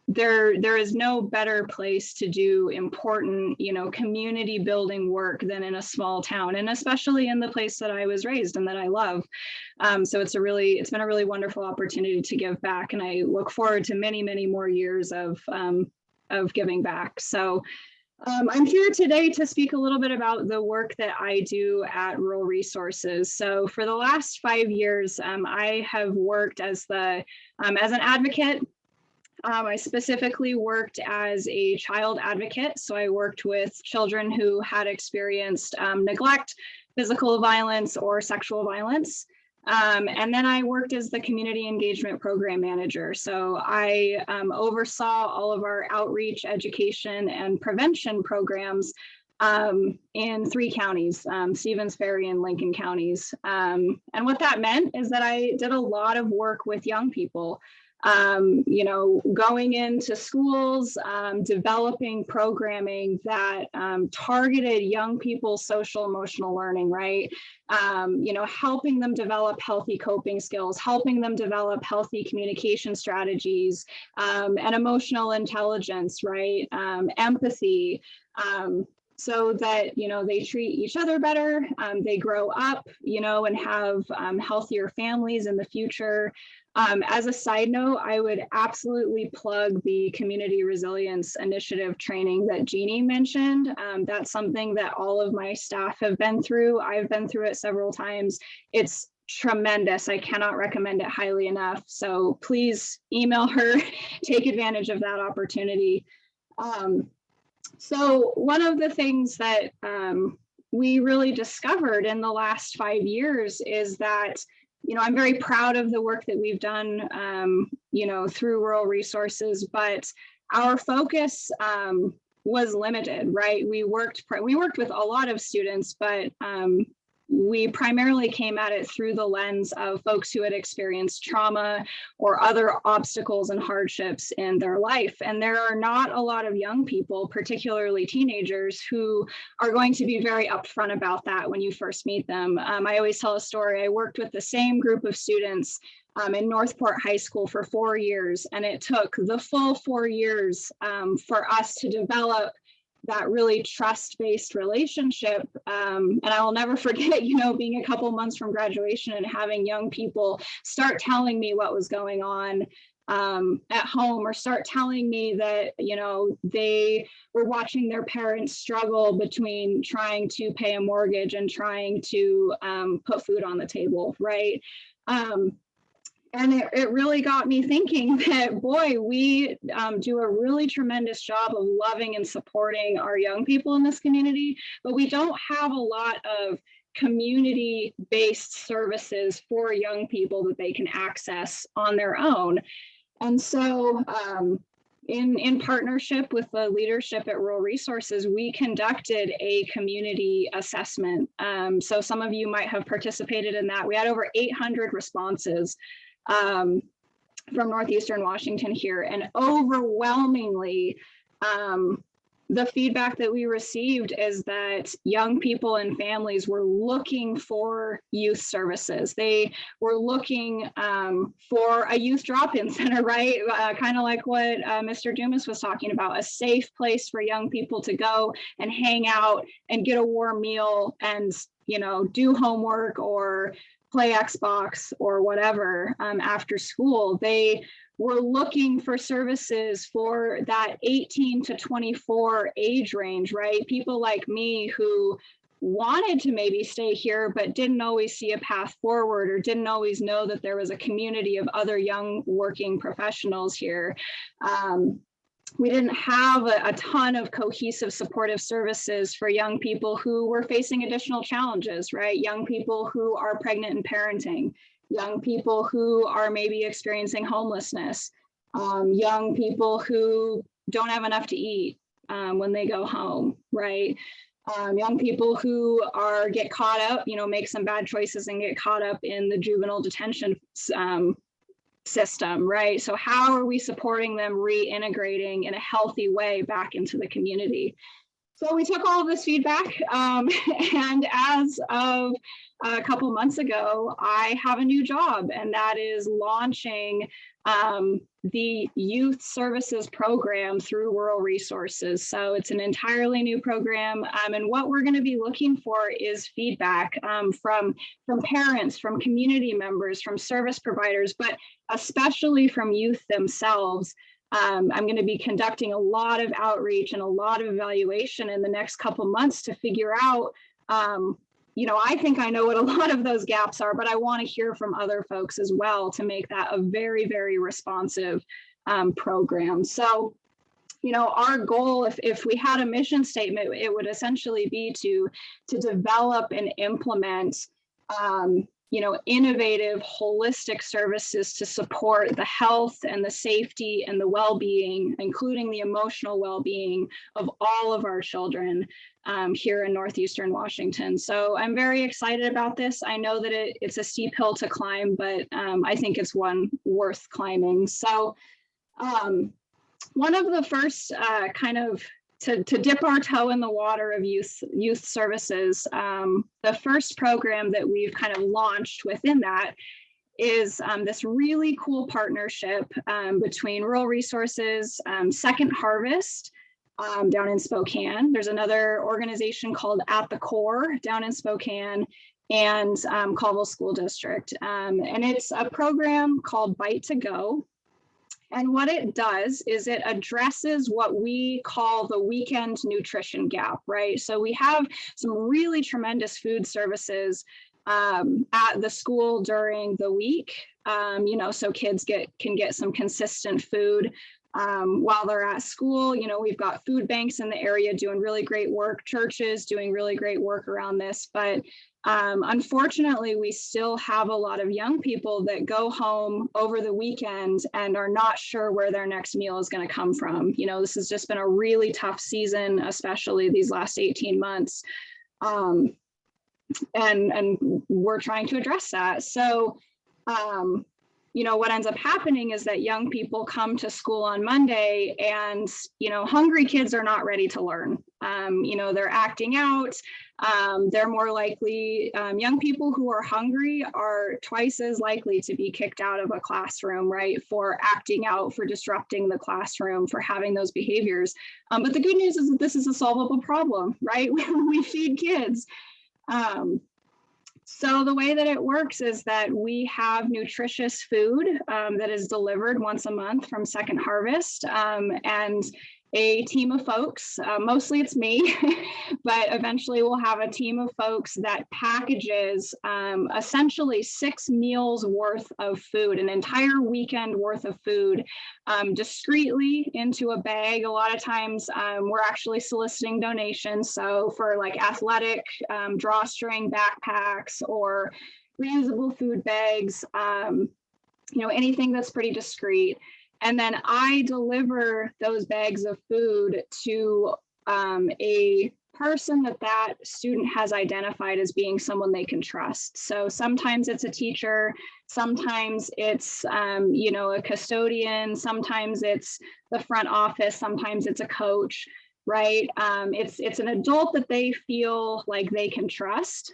there is no better place to do important, you know, community building work than in a small town, and especially in the place that I was raised and that I love. So it's been a really wonderful opportunity to give back, and I look forward to many, many more years of giving back. So I'm here today to speak a little bit about the work that I do at Rural Resources. So for the last 5 years, I have worked as an advocate. I specifically worked as a child advocate. So I worked with children who had experienced neglect, physical violence, or sexual violence. And then I worked as the community engagement program manager. So I oversaw all of our outreach, education, and prevention programs in 3 counties, Stevens Ferry and Lincoln counties. And what that meant is that I did a lot of work with young people, you know, going into schools, developing programming that targeted young people's social emotional learning, right? You know, helping them develop healthy coping skills, helping them develop healthy communication strategies, and emotional intelligence, right? Empathy, so that, you know, they treat each other better, they grow up, you know, and have healthier families in the future. As a side note, I would absolutely plug the Community Resilience Initiative training that Jeannie mentioned. That's something that all of my staff have been through. I've been through it several times. It's tremendous. I cannot recommend it highly enough. So please email her, take advantage of that opportunity. So one of the things that we really discovered in the last 5 years is that, you know, I'm very proud of the work that we've done, you know, through Rural Resources, but our focus was limited, right? We worked with a lot of students, but we primarily came at it through the lens of folks who had experienced trauma or other obstacles and hardships in their life. And there are not a lot of young people, particularly teenagers, who are going to be very upfront about that when you first meet them. I always tell a story. I worked with the same group of students in Northport High School for 4 years, and it took the full 4 years for us to develop that really trust-based relationship. And I will never forget, you know, being a couple months from graduation and having young people start telling me what was going on at home, or start telling me that, you know, they were watching their parents struggle between trying to pay a mortgage and trying to put food on the table, right? And it really got me thinking that, boy, we do a really tremendous job of loving and supporting our young people in this community, but we don't have a lot of community-based services for young people that they can access on their own. And so in partnership with the leadership at Rural Resources, we conducted a community assessment. So some of you might have participated in that. We had over 800 responses from Northeastern Washington here, and overwhelmingly the feedback that we received is that young people and families were looking for youth services. They were looking for a youth drop-in center, right? Kind of like what Mr. Dumas was talking about, a safe place for young people to go and hang out and get a warm meal and, you know, do homework or play Xbox or whatever after school. They were looking for services for that 18 to 24 age range, right? People like me who wanted to maybe stay here, but didn't always see a path forward, or didn't always know that there was a community of other young working professionals here. We didn't have a ton of cohesive supportive services for young people who were facing additional challenges, right? Young people who are pregnant and parenting, young people who are maybe experiencing homelessness, young people who don't have enough to eat when they go home, right? Young people who get caught up, you know, make some bad choices and get caught up in the juvenile detention system, right? So how are we supporting them reintegrating in a healthy way back into the community? So we took all of this feedback, and as of a couple months ago, I have a new job, and that is launching the youth services program through Rural Resources. So it's an entirely new program, and what we're going to be looking for is feedback from parents, from community members, from service providers, but especially from youth themselves. I'm going to be conducting a lot of outreach and a lot of evaluation in the next couple months to figure out, you know, I think I know what a lot of those gaps are, but I want to hear from other folks as well to make that a very, very responsive program. So, you know, our goal, if we had a mission statement, it would essentially be to develop and implement innovative, holistic services to support the health and the safety and the well-being, including the emotional well-being of all of our children here in Northeastern Washington. So I'm very excited about this. I know that it's a steep hill to climb, but I think it's one worth climbing. So one of the first to dip our toe in the water of youth services, the first program that we've kind of launched within that is this really cool partnership between Rural Resources, Second Harvest down in Spokane. There's another organization called At the Core down in Spokane, and Colville School District. And it's a program called Bite to Go. And what it does is it addresses what we call the weekend nutrition gap, right? So we have some really tremendous food services at the school during the week, so kids can get some consistent food while they're at school. We've got food banks in the area doing really great work, churches doing really great work around this, but unfortunately, we still have a lot of young people that go home over the weekend and are not sure where their next meal is going to come from. This has just been a really tough season, especially these last 18 months. And we're trying to address that. So, what ends up happening is that young people come to school on Monday and, hungry kids are not ready to learn. They're acting out. They're more likely, young people who are hungry are twice as likely to be kicked out of a classroom, right? For acting out, for disrupting the classroom, for having those behaviors. But the good news is that this is a solvable problem, right? We feed kids. So the way that it works is that we have nutritious food that is delivered once a month from Second Harvest, and a team of folks, mostly it's me, but eventually we'll have a team of folks that packages essentially 6 meals worth of food, an entire weekend worth of food, discreetly into a bag. A lot of times we're actually soliciting donations. So for like athletic drawstring backpacks or reusable food bags, anything that's pretty discreet. And then I deliver those bags of food to a person that student has identified as being someone they can trust. So sometimes it's a teacher, sometimes it's, a custodian, sometimes it's the front office, sometimes it's a coach, right? It's an adult that they feel like they can trust.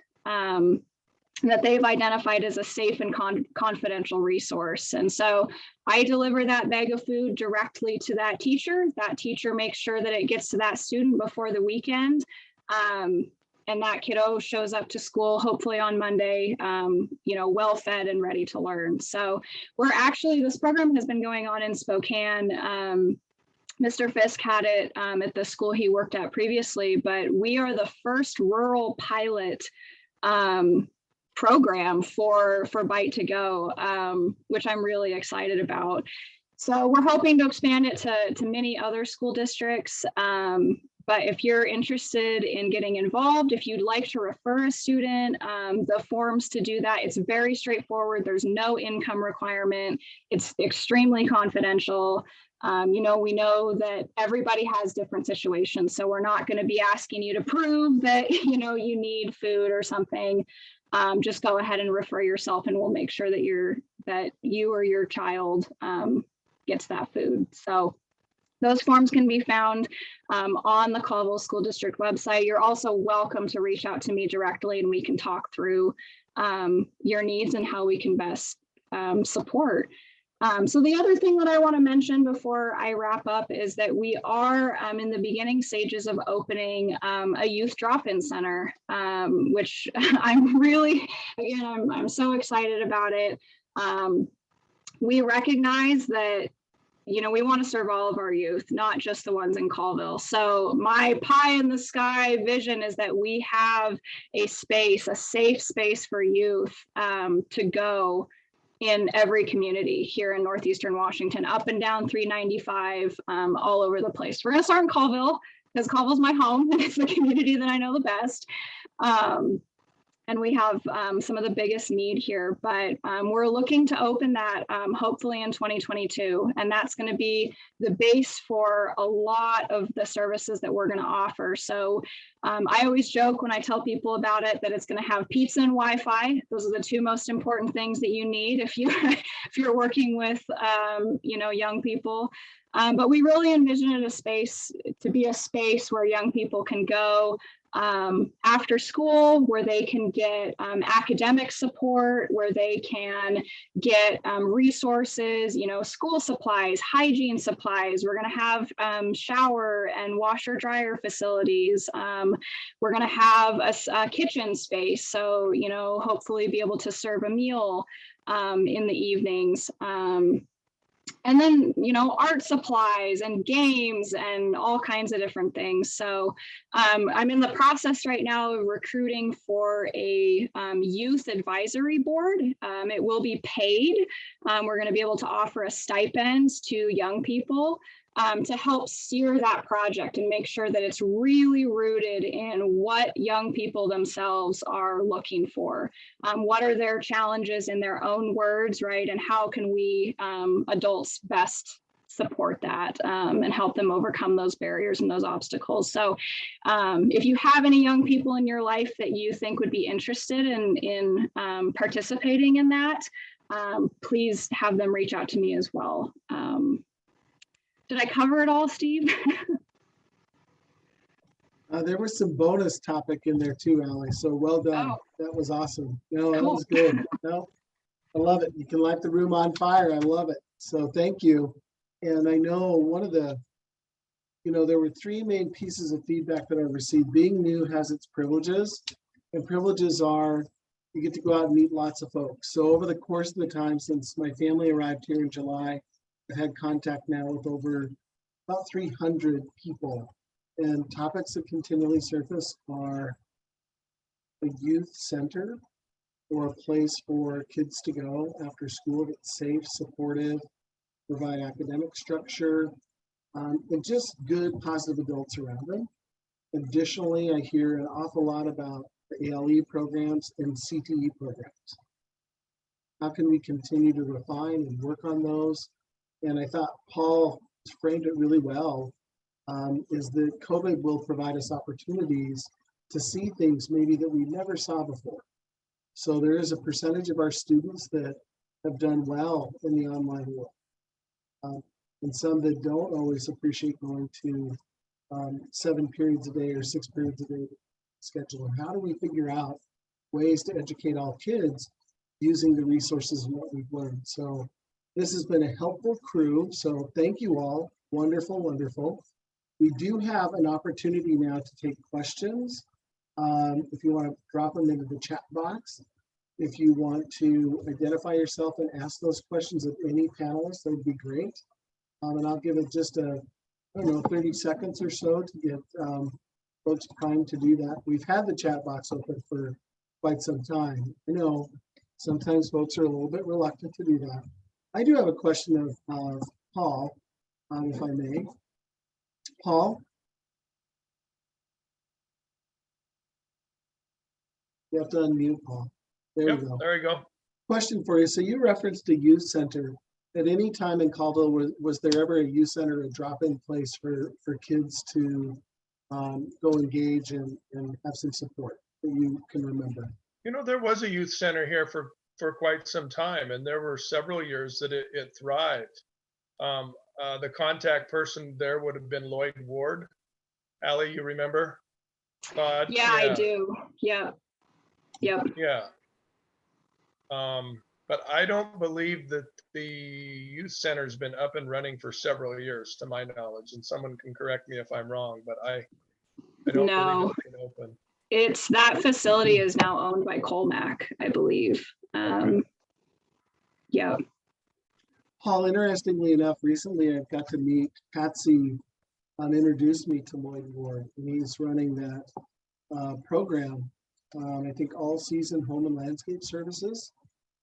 That they've identified as a safe and confidential resource. And so I deliver that bag of food directly to that teacher. That teacher makes sure that it gets to that student before the weekend. And that kiddo shows up to school, hopefully on Monday, well fed and ready to learn. So this program has been going on in Spokane. Mr. Fisk had it at the school he worked at previously, but we are the first rural pilot program for Bite to Go, which I'm really excited about. So we're hoping to expand it to many other school districts. But if you're interested in getting involved, if you'd like to refer a student, the forms to do that, it's very straightforward. There's no income requirement. It's extremely confidential. We know that everybody has different situations, so we're not going to be asking you to prove that, you need food or something. Just go ahead and refer yourself and we'll make sure that you or your child gets that food. So those forms can be found on the Colville School District website. You're also welcome to reach out to me directly and we can talk through your needs and how we can best support. So the other thing that I want to mention before I wrap up is that we are in the beginning stages of opening a youth drop-in center, which I'm really, I'm so excited about it. We recognize that, we want to serve all of our youth, not just the ones in Colville. So my pie in the sky vision is that we have a safe space for youth to go in every community here in Northeastern Washington, up and down 395, all over the place. We're gonna start in Colville because Colville's my home and it's the community that I know the best. and we have some of the biggest need here, but we're looking to open that hopefully in 2022. And that's going to be the base for a lot of the services that we're going to offer. So I always joke when I tell people about it that it's going to have pizza and Wi-Fi. Those are the two most important things that you need if you if you're working with young people. But we really envision it to be a space where young people can go after school, where they can get academic support, where they can get resources, school supplies, hygiene supplies. We're going to have shower and washer dryer facilities. We're going to have a kitchen space. So, hopefully be able to serve a meal in the evenings. And then, art supplies and games and all kinds of different things. So I'm in the process right now of recruiting for a youth advisory board. It will be paid. We're going to be able to offer a stipend to young people to help steer that project and make sure that it's really rooted in what young people themselves are looking for. What are their challenges in their own words, right? And how can we adults best support that and help them overcome those barriers and those obstacles? So if you have any young people in your life that you think would be interested in participating in that, please have them reach out to me as well. Did I cover it all, Steve? There was some bonus topic in there too, Ally. So well done. Oh. That was awesome. No, that Cool. was good. No, I love it. You can light the room on fire. I love it. So thank you. And I know one of the, there were three main pieces of feedback that I received. Being new has its privileges, and privileges are you get to go out and meet lots of folks. So over the course of the time since my family arrived here in July, I've had contact now with about 300 people, and topics that continually surface are a youth center or a place for kids to go after school that's safe, supportive, provide academic structure, and just good, positive adults around them. Additionally, I hear an awful lot about the ALE programs and CTE programs. How can we continue to refine and work on those? And I thought Paul framed it really well, is that COVID will provide us opportunities to see things maybe that we never saw before. So there is a percentage of our students that have done well in the online world, and some that don't always appreciate going to 7 periods a day or 6 periods a day schedule. And how do we figure out ways to educate all kids using the resources and what we've learned? So this has been a helpful crew, so thank you all. Wonderful, wonderful. We do have an opportunity now to take questions. If you want to drop them into the chat box, if you want to identify yourself and ask those questions of any panelist, that would be great. And I'll give it just 30 seconds or so to get folks primed to do that. We've had the chat box open for quite some time. I know sometimes folks are a little bit reluctant to do that. I do have a question of Paul, if I may. Paul? You have to unmute, Paul. There you go. There you go. Question for you. So you referenced a youth center. At any time in Caldwell, was there ever a youth center, a drop-in place for kids to go engage and have some support that you can remember? There was a youth center here for quite some time, and there were several years that it thrived. The contact person there would have been Lloyd Ward. Allie, you remember? Todd? Yeah, I do. Yeah. Yep. Yeah. But I don't believe that the youth center's been up and running for several years, to my knowledge, and someone can correct me if I'm wrong, but I don't believe it's been open. That facility is now owned by Colmac, I believe. Yeah. Paul, interestingly enough, recently I've got to meet Patsy, introduced me to Lloyd Ward, and he's running that program, I think all season home and landscape services,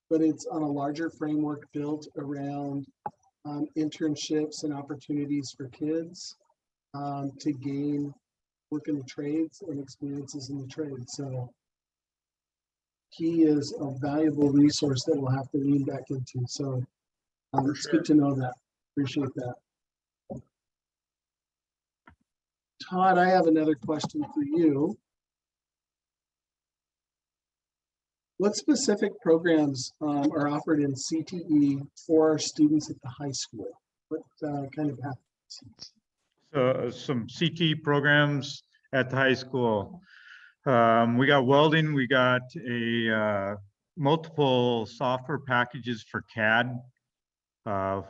but it's on a larger framework built around internships and opportunities for kids to gain work in the trades and experiences in the trade. So he is a valuable resource that we'll have to lean back into. So it's good to know that. Appreciate that. Todd, I have another question for you. What specific programs are offered in CTE for our students at the high school? What kind of happens? So some CT programs at the high school. We got welding, we got multiple software packages for CAD.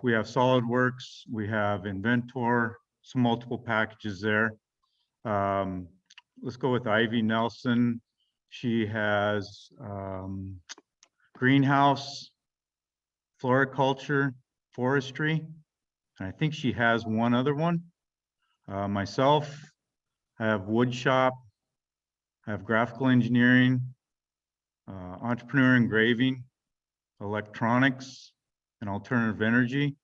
We have SolidWorks, we have Inventor, some multiple packages there. Let's go with Ivy Nelson. She has greenhouse, floriculture, forestry, and I think she has one other one. Myself, I have wood shop, I have graphical engineering, entrepreneur engraving, electronics, and alternative energy.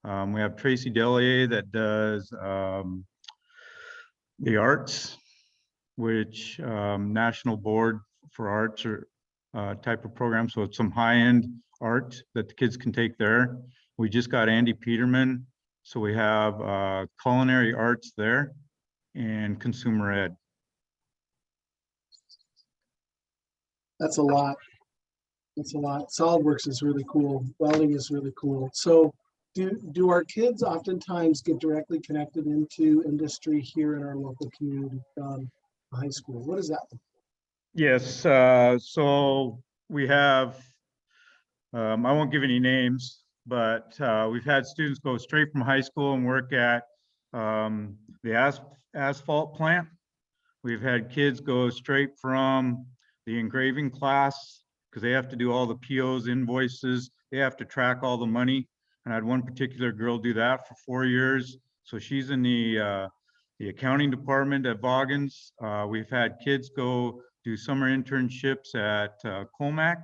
We have Tracy Delier that does the arts, which National Board for Arts or type of program. So it's some high-end art that the kids can take there. We just got Andy Peterman. So we have culinary arts there and consumer ed. That's a lot. That's a lot. SolidWorks is really cool. Welding is really cool. So do our kids oftentimes get directly connected into industry here in our local community high school? What is that? Yes, so we have, I won't give any names, but we've had students go straight from high school and work at the asphalt plant. We've had kids go straight from the engraving class because they have to do all the POs, invoices. They have to track all the money. And I had one particular girl do that for 4 years. So she's in the accounting department at Vaughan's. We've had kids go do summer internships at Comac.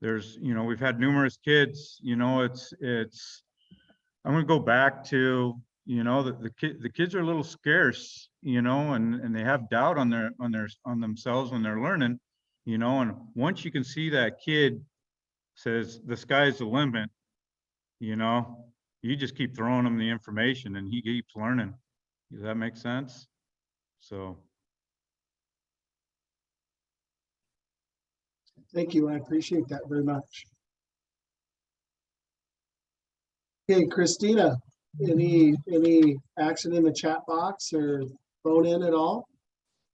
There's, we've had numerous kids, I'm gonna go back to, the kids are a little scarce, and they have doubt on themselves when they're learning, and once you can see that kid says the sky's the limit, you just keep throwing him the information and he keeps learning. Does that make sense? So. Thank you. I appreciate that very much. Okay, Christina, any action in the chat box or phone in at all?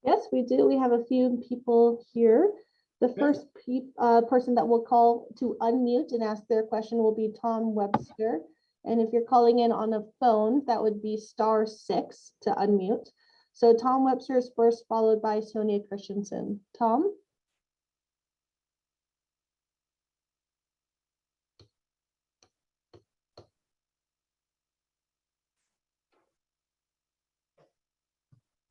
Yes, we do. We have a few people here. The first person that we'll call to unmute and ask their question will be Tom Webster. And if you're calling in on a phone, that would be *6 to unmute. So Tom Webster is first, followed by Sonia Christensen. Tom?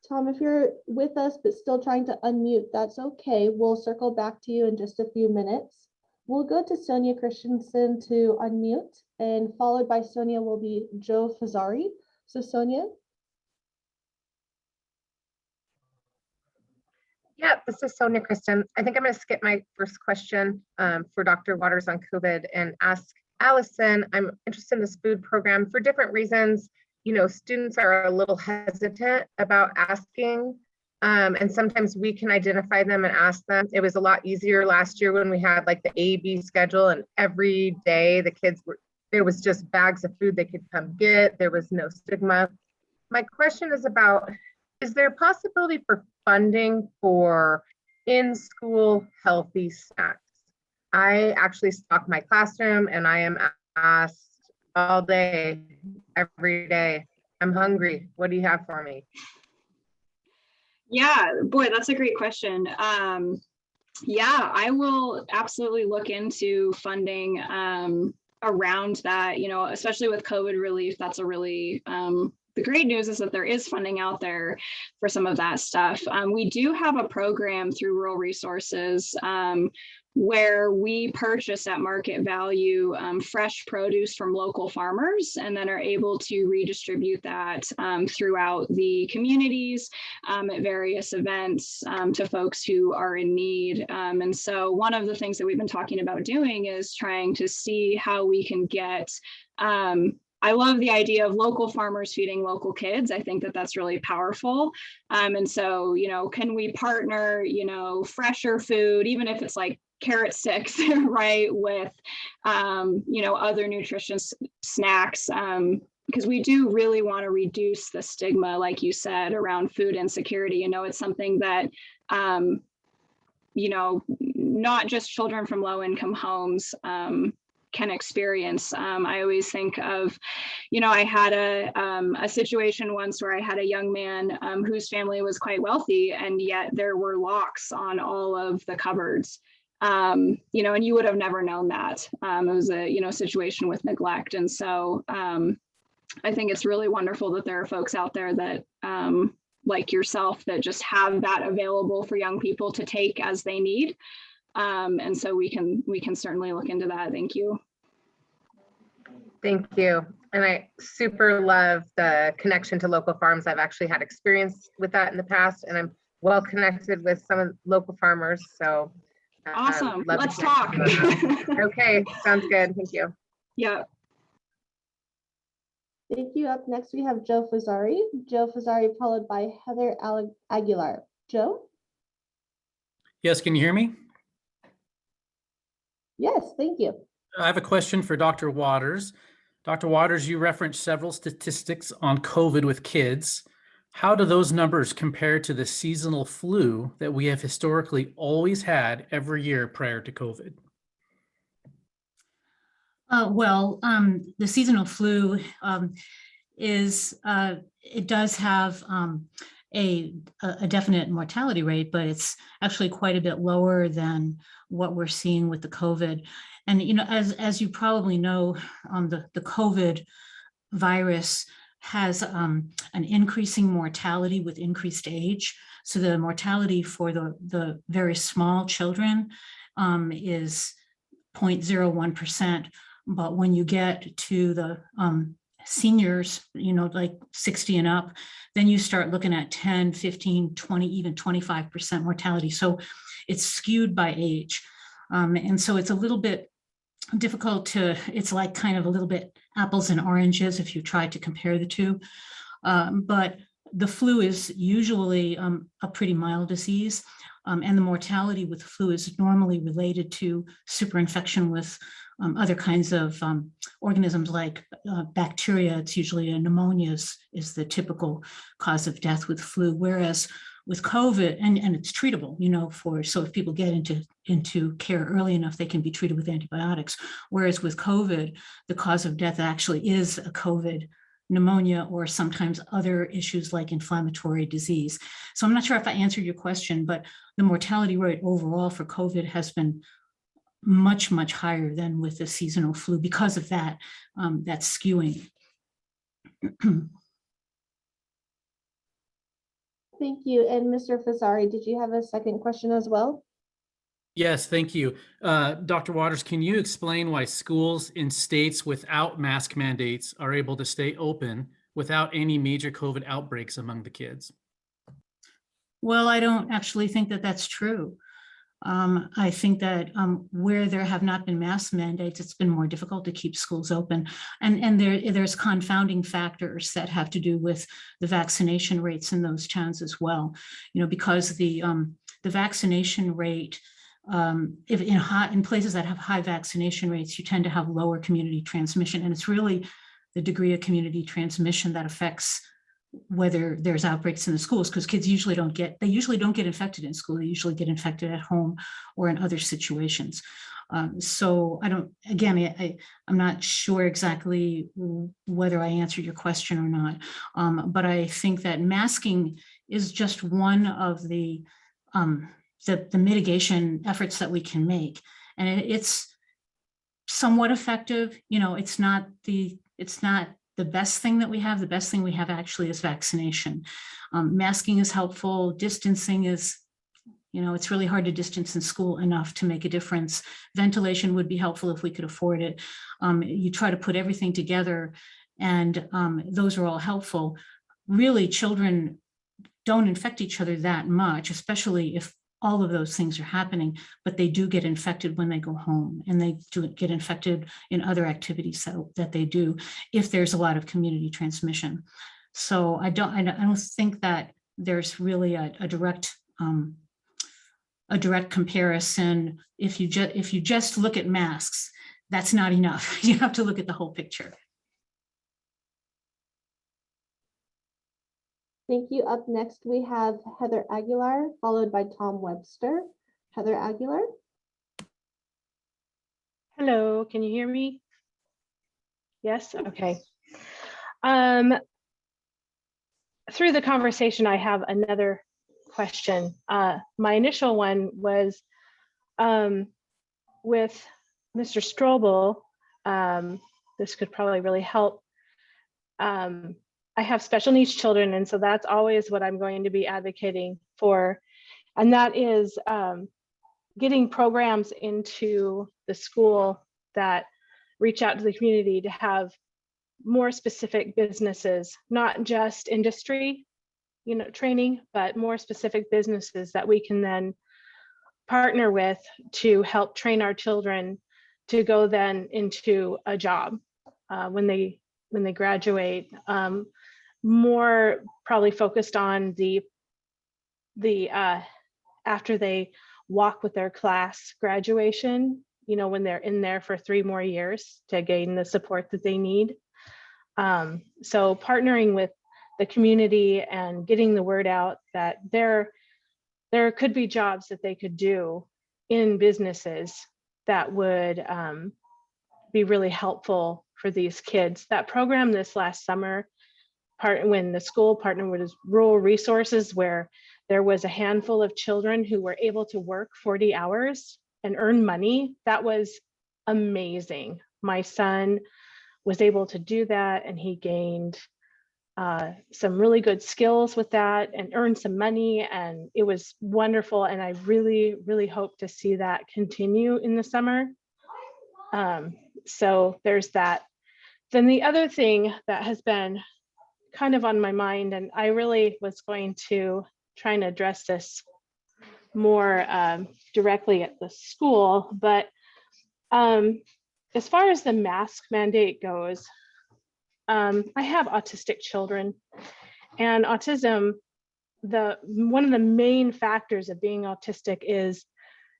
Tom, if you're with us but still trying to unmute, that's okay. We'll circle back to you in just a few minutes. We'll go to Sonia Christensen to unmute, and followed by Sonia will be Joe Fazzari. So Sonia. Yeah, this is Sonia Kristen. I think I'm going to skip my first question for Dr. Waters on COVID and ask Allison. I'm interested in this food program for different reasons. Students are a little hesitant about asking, and sometimes we can identify them and ask them. It was a lot easier last year when we had like the A/B schedule, and every day the kids there was just bags of food they could come get. There was no stigma. My question is about, is there a possibility for funding for in-school healthy snacks? I actually stock my classroom and I am asked all day, every day, I'm hungry. What do you have for me? Yeah, boy, that's a great question. Yeah, I will absolutely look into funding around that, especially with COVID relief. That's a really, the great news is that there is funding out there for some of that stuff. We do have a program through Rural Resources where we purchase at market value fresh produce from local farmers and then are able to redistribute that throughout the communities at various events to folks who are in need. And so one of the things that we've been talking about doing is trying to see how we can get I love the idea of local farmers feeding local kids. I think that that's really powerful. And so, you know, can we partner, you know, fresher food, even if it's like carrot sticks, right, with, you know, other nutritious snacks, because we do really want to reduce the stigma, like you said, around food insecurity. You know, it's something that, you know, not just children from low income homes can experience. I always think of, you know, I had a situation once where I had a young man whose family was quite wealthy, and yet there were locks on all of the cupboards. You know, and you would have never known that. It was a, you know, situation with neglect. And so I think it's really wonderful that there are folks out there that, like yourself, that just have that available for young people to take as they need. And so we can certainly look into that. Thank you. Thank you. And I super love the connection to local farms. I've actually had experience with that in the past, and I'm well connected with some of the local farmers. So Awesome. love to Let's connect talk. with them. Okay, sounds good. Thank you. Yeah. Thank you. Up next, we have Joe Fazari. Joe Fazari, followed by Heather Aguilar. Joe? Yes, can you hear me? Yes, thank you. I have a question for Dr. Waters. Dr. Waters, you referenced several statistics on COVID with kids. How do those numbers compare to the seasonal flu that we have historically always had every year prior to COVID? The seasonal flu it does have a definite mortality rate, but it's actually quite a bit lower than what we're seeing with the COVID. And, you know, as you probably know, the COVID virus has an increasing mortality with increased age. So the mortality for the very small children is 0.01%. But when you get to the seniors, you know, like 60 and up, then you start looking at 10, 15, 20, even 25% mortality. So it's skewed by age. And so it's a little bit difficult it's like kind of a little bit apples and oranges if you try to compare the two. But the flu is usually a pretty mild disease. And the mortality with the flu is normally related to superinfection with other kinds of organisms like bacteria. It's usually a pneumonia is the typical cause of death with flu, whereas with COVID, and it's treatable, you know, so if people get into care early enough, they can be treated with antibiotics. Whereas with COVID, the cause of death actually is a COVID pneumonia or sometimes other issues like inflammatory disease. So I'm not sure if I answered your question, but the mortality rate overall for COVID has been much, much higher than with the seasonal flu because of that skewing. Thank you. And Mr. Fazari, did you have a second question as well? Yes, thank you. Dr. Waters, can you explain why schools in states without mask mandates are able to stay open without any major COVID outbreaks among the kids? Well, I don't actually think that that's true. I think that where there have not been mask mandates, it's been more difficult to keep schools open. And there's confounding factors that have to do with the vaccination rates in those towns as well. You know, because the vaccination rate, if in places that have high vaccination rates, you tend to have lower community transmission. And it's really the degree of community transmission that affects whether there's outbreaks in the schools, because kids usually don't get infected in school. They usually get infected at home or in other situations. So I'm not sure exactly whether I answered your question or not. But I think that masking is just one of the mitigation efforts that we can make. And it's somewhat effective. You know, it's not the best thing that we have. The best thing we have actually is vaccination. Masking is helpful. Distancing is, You know, it's really hard to distance in school enough to make a difference. Ventilation would be helpful if we could afford it. You try to put everything together, and those are all helpful. Really, children don't infect each other that much, especially if all of those things are happening, but they do get infected when they go home, and they do get infected in other activities that they do if there's a lot of community transmission. So I don't think that there's really a direct comparison. If you just look at masks, that's not enough. You have to look at the whole picture. Thank you. Up next, we have Heather Aguilar, followed by Tom Webster. Heather Aguilar. Hello, can you hear me? Yes, okay. Through the conversation, I have another question. My initial one was with Mr. Strobel. This could probably really help. I have special needs children, and so that's always what I'm going to be advocating for. And that is getting programs into the school that reach out to the community to have more specific businesses, not just industry, training, but more specific businesses that we can then partner with to help train our children to go then into a job when they graduate. More probably focused on the after they walk with their class graduation, when they're in there for 3 more years to gain the support that they need. So partnering with the community and getting the word out that there could be jobs that they could do in businesses that would be really helpful for these kids. That program this last summer, when the school partnered with Rural Resources, where there was a handful of children who were able to work 40 hours and earn money, that was amazing. My son was able to do that, and he gained some really good skills with that and earned some money, and it was wonderful. And I really, really hope to see that continue in the summer. So there's that. Then the other thing that has been kind of on my mind, and I really was going to try and address this more directly at the school, but as far as the mask mandate goes, I have autistic children, and autism, one of the main factors of being autistic is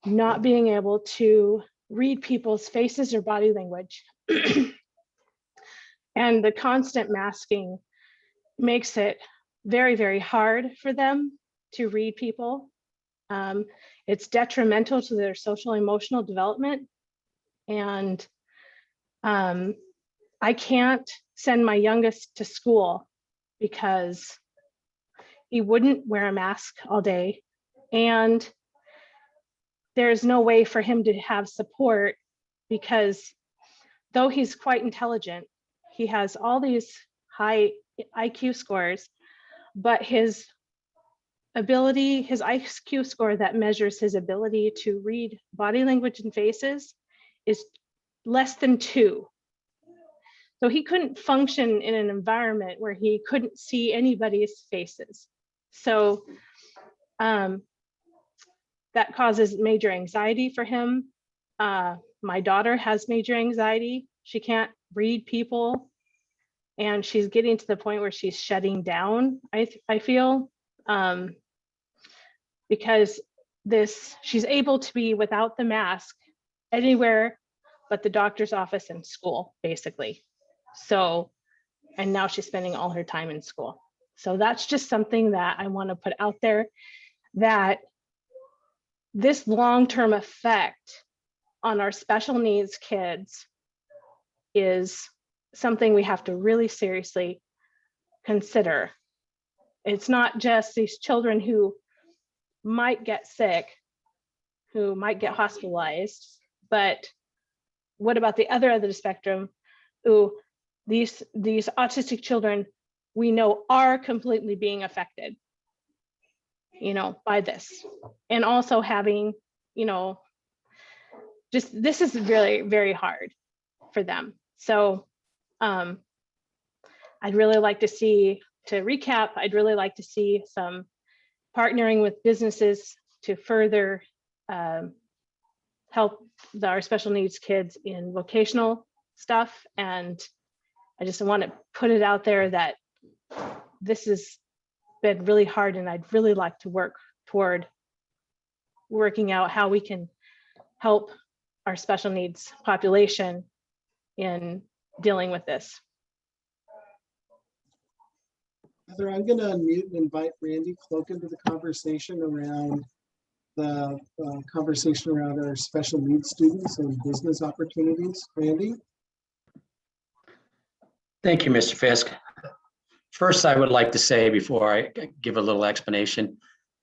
not being able to read people's faces or body language. And the constant masking makes it very, very hard for them to read people. It's detrimental to their social emotional development. And I can't send my youngest to school because he wouldn't wear a mask all day. And there's no way for him to have support, because though he's quite intelligent, he has all these high IQ scores, but his IQ score that measures his ability to read body language and faces is less than 2. So he couldn't function in an environment where he couldn't see anybody's faces. So that causes major anxiety for him. My daughter has major anxiety. She can't read people, and she's getting to the point where she's shutting down, I feel, because she's able to be without the mask anywhere but the doctor's office and school, basically. So, and now she's spending all her time in school. So that's just something that I want to put out there, that this long-term effect on our special needs kids is something we have to really seriously consider. It's not just these children who might get sick, who might get hospitalized, but what about the other end of the spectrum, who these autistic children we know are completely being affected. by this. And also having, just, this is really very hard for them. So I'd really like to see, to recap, I'd really like to see some partnering with businesses to further help our special needs kids in vocational stuff. And I just want to put it out there that this has been really hard, and I'd really like to work toward working out how we can help our special needs population in dealing with this. Heather, I'm going to unmute and invite Randy Cloak into the conversation around our special needs students and business opportunities. Randy? Thank you, Mr. Fisk. First, I would like to say, before I give a little explanation,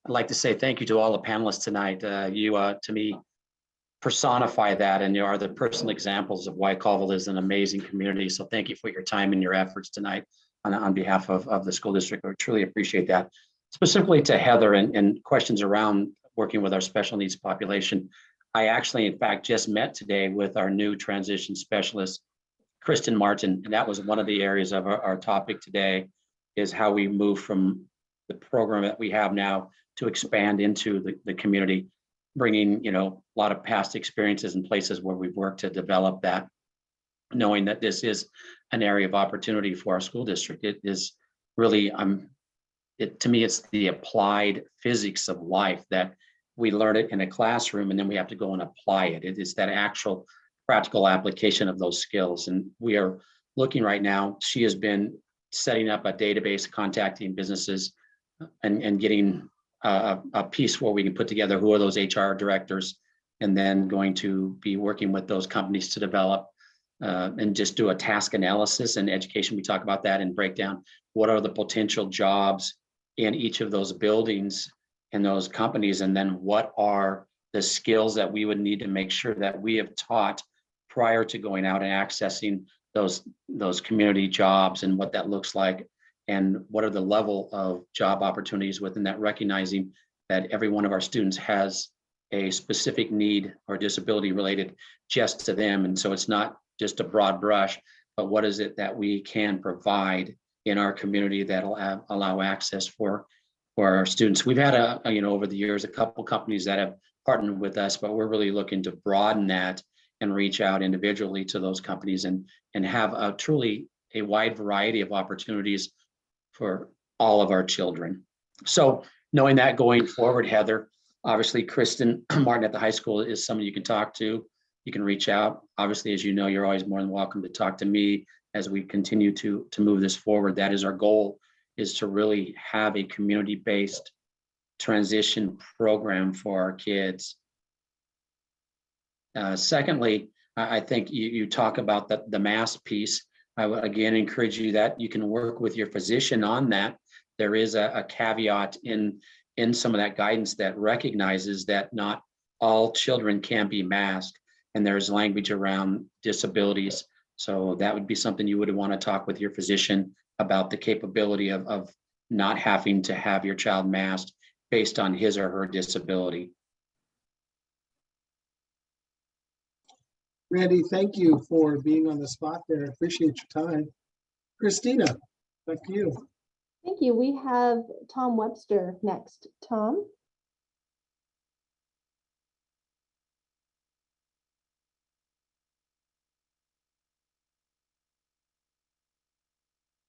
I'd like to say thank you to all the panelists tonight. You, to me, personify that, and you are the personal examples of why Colville is an amazing community. So thank you for your time and your efforts tonight on behalf of the school district. I truly appreciate that. Specifically to Heather and questions around working with our special needs population. I actually, in fact, just met today with our new transition specialist, Kristen Martin, and that was one of the areas of our topic today, is how we move from the program that we have now to expand into the community, bringing a lot of past experiences in places where we've worked to develop that, knowing that this is an area of opportunity for our school district. It is really, to me, it's the applied physics of life, that we learn it in a classroom and then we have to go and apply it. It is that actual practical application of those skills. And we are looking right now, she has been setting up a database, contacting businesses and getting a piece where we can put together who are those HR directors, and then going to be working with those companies to develop and just do a task analysis and education. We talk about that and break down what are the potential jobs in each of those buildings and those companies, and then what are the skills that we would need to make sure that we have taught prior to going out and accessing those community jobs, and what that looks like, and what are the level of job opportunities within that, recognizing that every one of our students has a specific need or disability related just to them. And so it's not just a broad brush, but what is it that we can provide in our community that'll allow access for our students. We've had over the years, a couple companies that have partnered with us, but we're really looking to broaden that and reach out individually to those companies and have truly a wide variety of opportunities for all of our children. So knowing that going forward, Heather, obviously Kristen Martin at the high school is someone you can talk to. You can reach out. Obviously, as you know, you're always more than welcome to talk to me as we continue to move this forward. That is our goal, is to really have a community-based transition program for our kids. Secondly, I think you talk about the mask piece. I would again encourage you that you can work with your physician on that. There is a caveat in some of that guidance that recognizes that not all children can be masked, and there's language around disabilities. So that would be something you would want to talk with your physician about, the capability of not having to have your child masked based on his or her disability. Randy, thank you for being on the spot there. I appreciate your time. Christina, back to you. Thank you. We have Tom Webster next. Tom?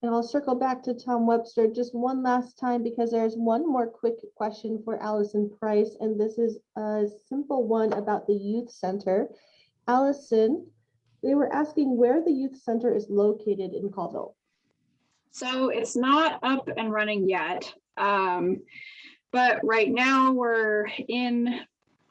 And I'll circle back to Tom Webster just one last time, because there's one more quick question for Allison Price, and this is a simple one about the youth center. Allison, they were asking where the youth center is located in Colville. So it's not up and running yet, but right now we're in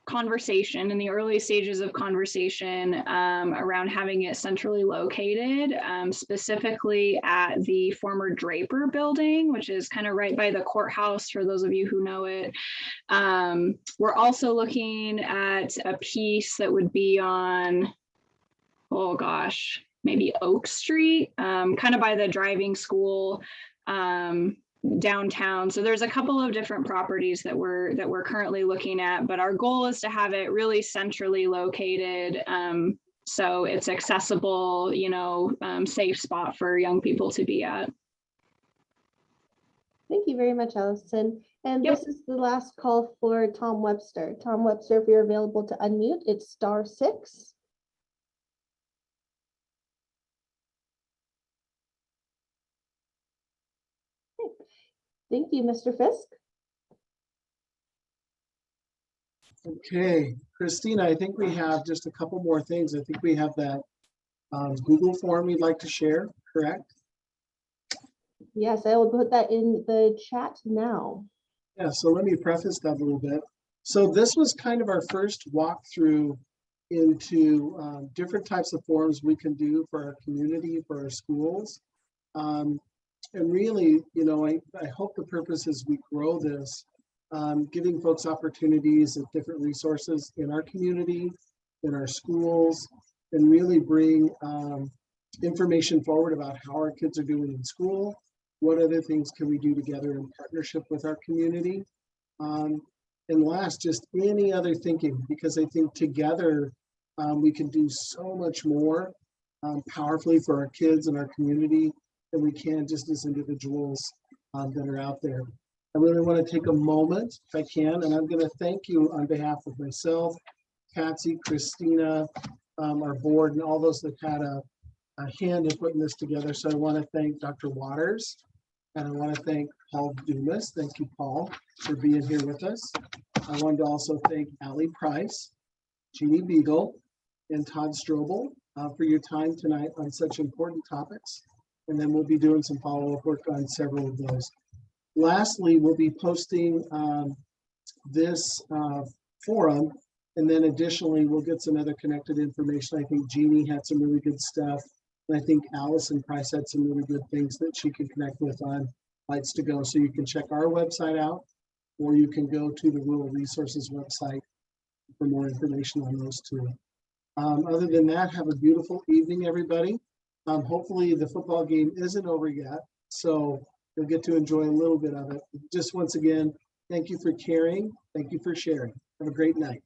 the early stages of conversation around having it centrally located, specifically at the former Draper building, which is kind of right by the courthouse, for those of you who know it. We're also looking at a piece that would be on, oh gosh, maybe Oak Street, kind of by the driving school, downtown. So there's a couple of different properties that we're currently looking at, but our goal is to have it really centrally located. So it's accessible, safe spot for young people to be at. Thank you very much, Allison. And Yep. this is the last call for Tom Webster. Tom Webster, if you're available to unmute, it's *6. Okay. Thank you, Mr. Fisk. Okay, Christina, I think we have just a couple more things. I think we have that Google form you'd like to share, correct? Yes, I will put that in the chat now. Yeah, so let me preface that a little bit. So this was kind of our first walkthrough into different types of forums we can do for our community, for our schools. And really, I hope the purpose is we grow this, giving folks opportunities at different resources in our community, in our schools, and really bring information forward about how our kids are doing in school. What other things can we do together in partnership with our community? And last, just any other thinking, because I think together we can do so much more powerfully for our kids and our community than we can just as individuals that are out there. I really want to take a moment, if I can, and I'm going to thank you on behalf of myself, Patsy, Christina, our board, and all those that had a hand in putting this together. So I want to thank Dr. Waters, and I want to thank Paul Dumas. Thank you, Paul, for being here with us. I wanted to also thank Allie Price, Jeannie Beagle, and Todd Strobel for your time tonight on such important topics. And then we'll be doing some follow-up work on several of those. Lastly, we'll be posting this forum, and then additionally, we'll get some other connected information. I think Jeannie had some really good stuff. And I think Allison Price had some really good things that she can connect with on Lights to Go. So you can check our website out, or you can go to the Rural Resources website for more information on those two. Other than that, have a beautiful evening, everybody. Hopefully the football game isn't over yet, so you'll get to enjoy a little bit of it. Just once again, thank you for caring. Thank you for sharing. Have a great night.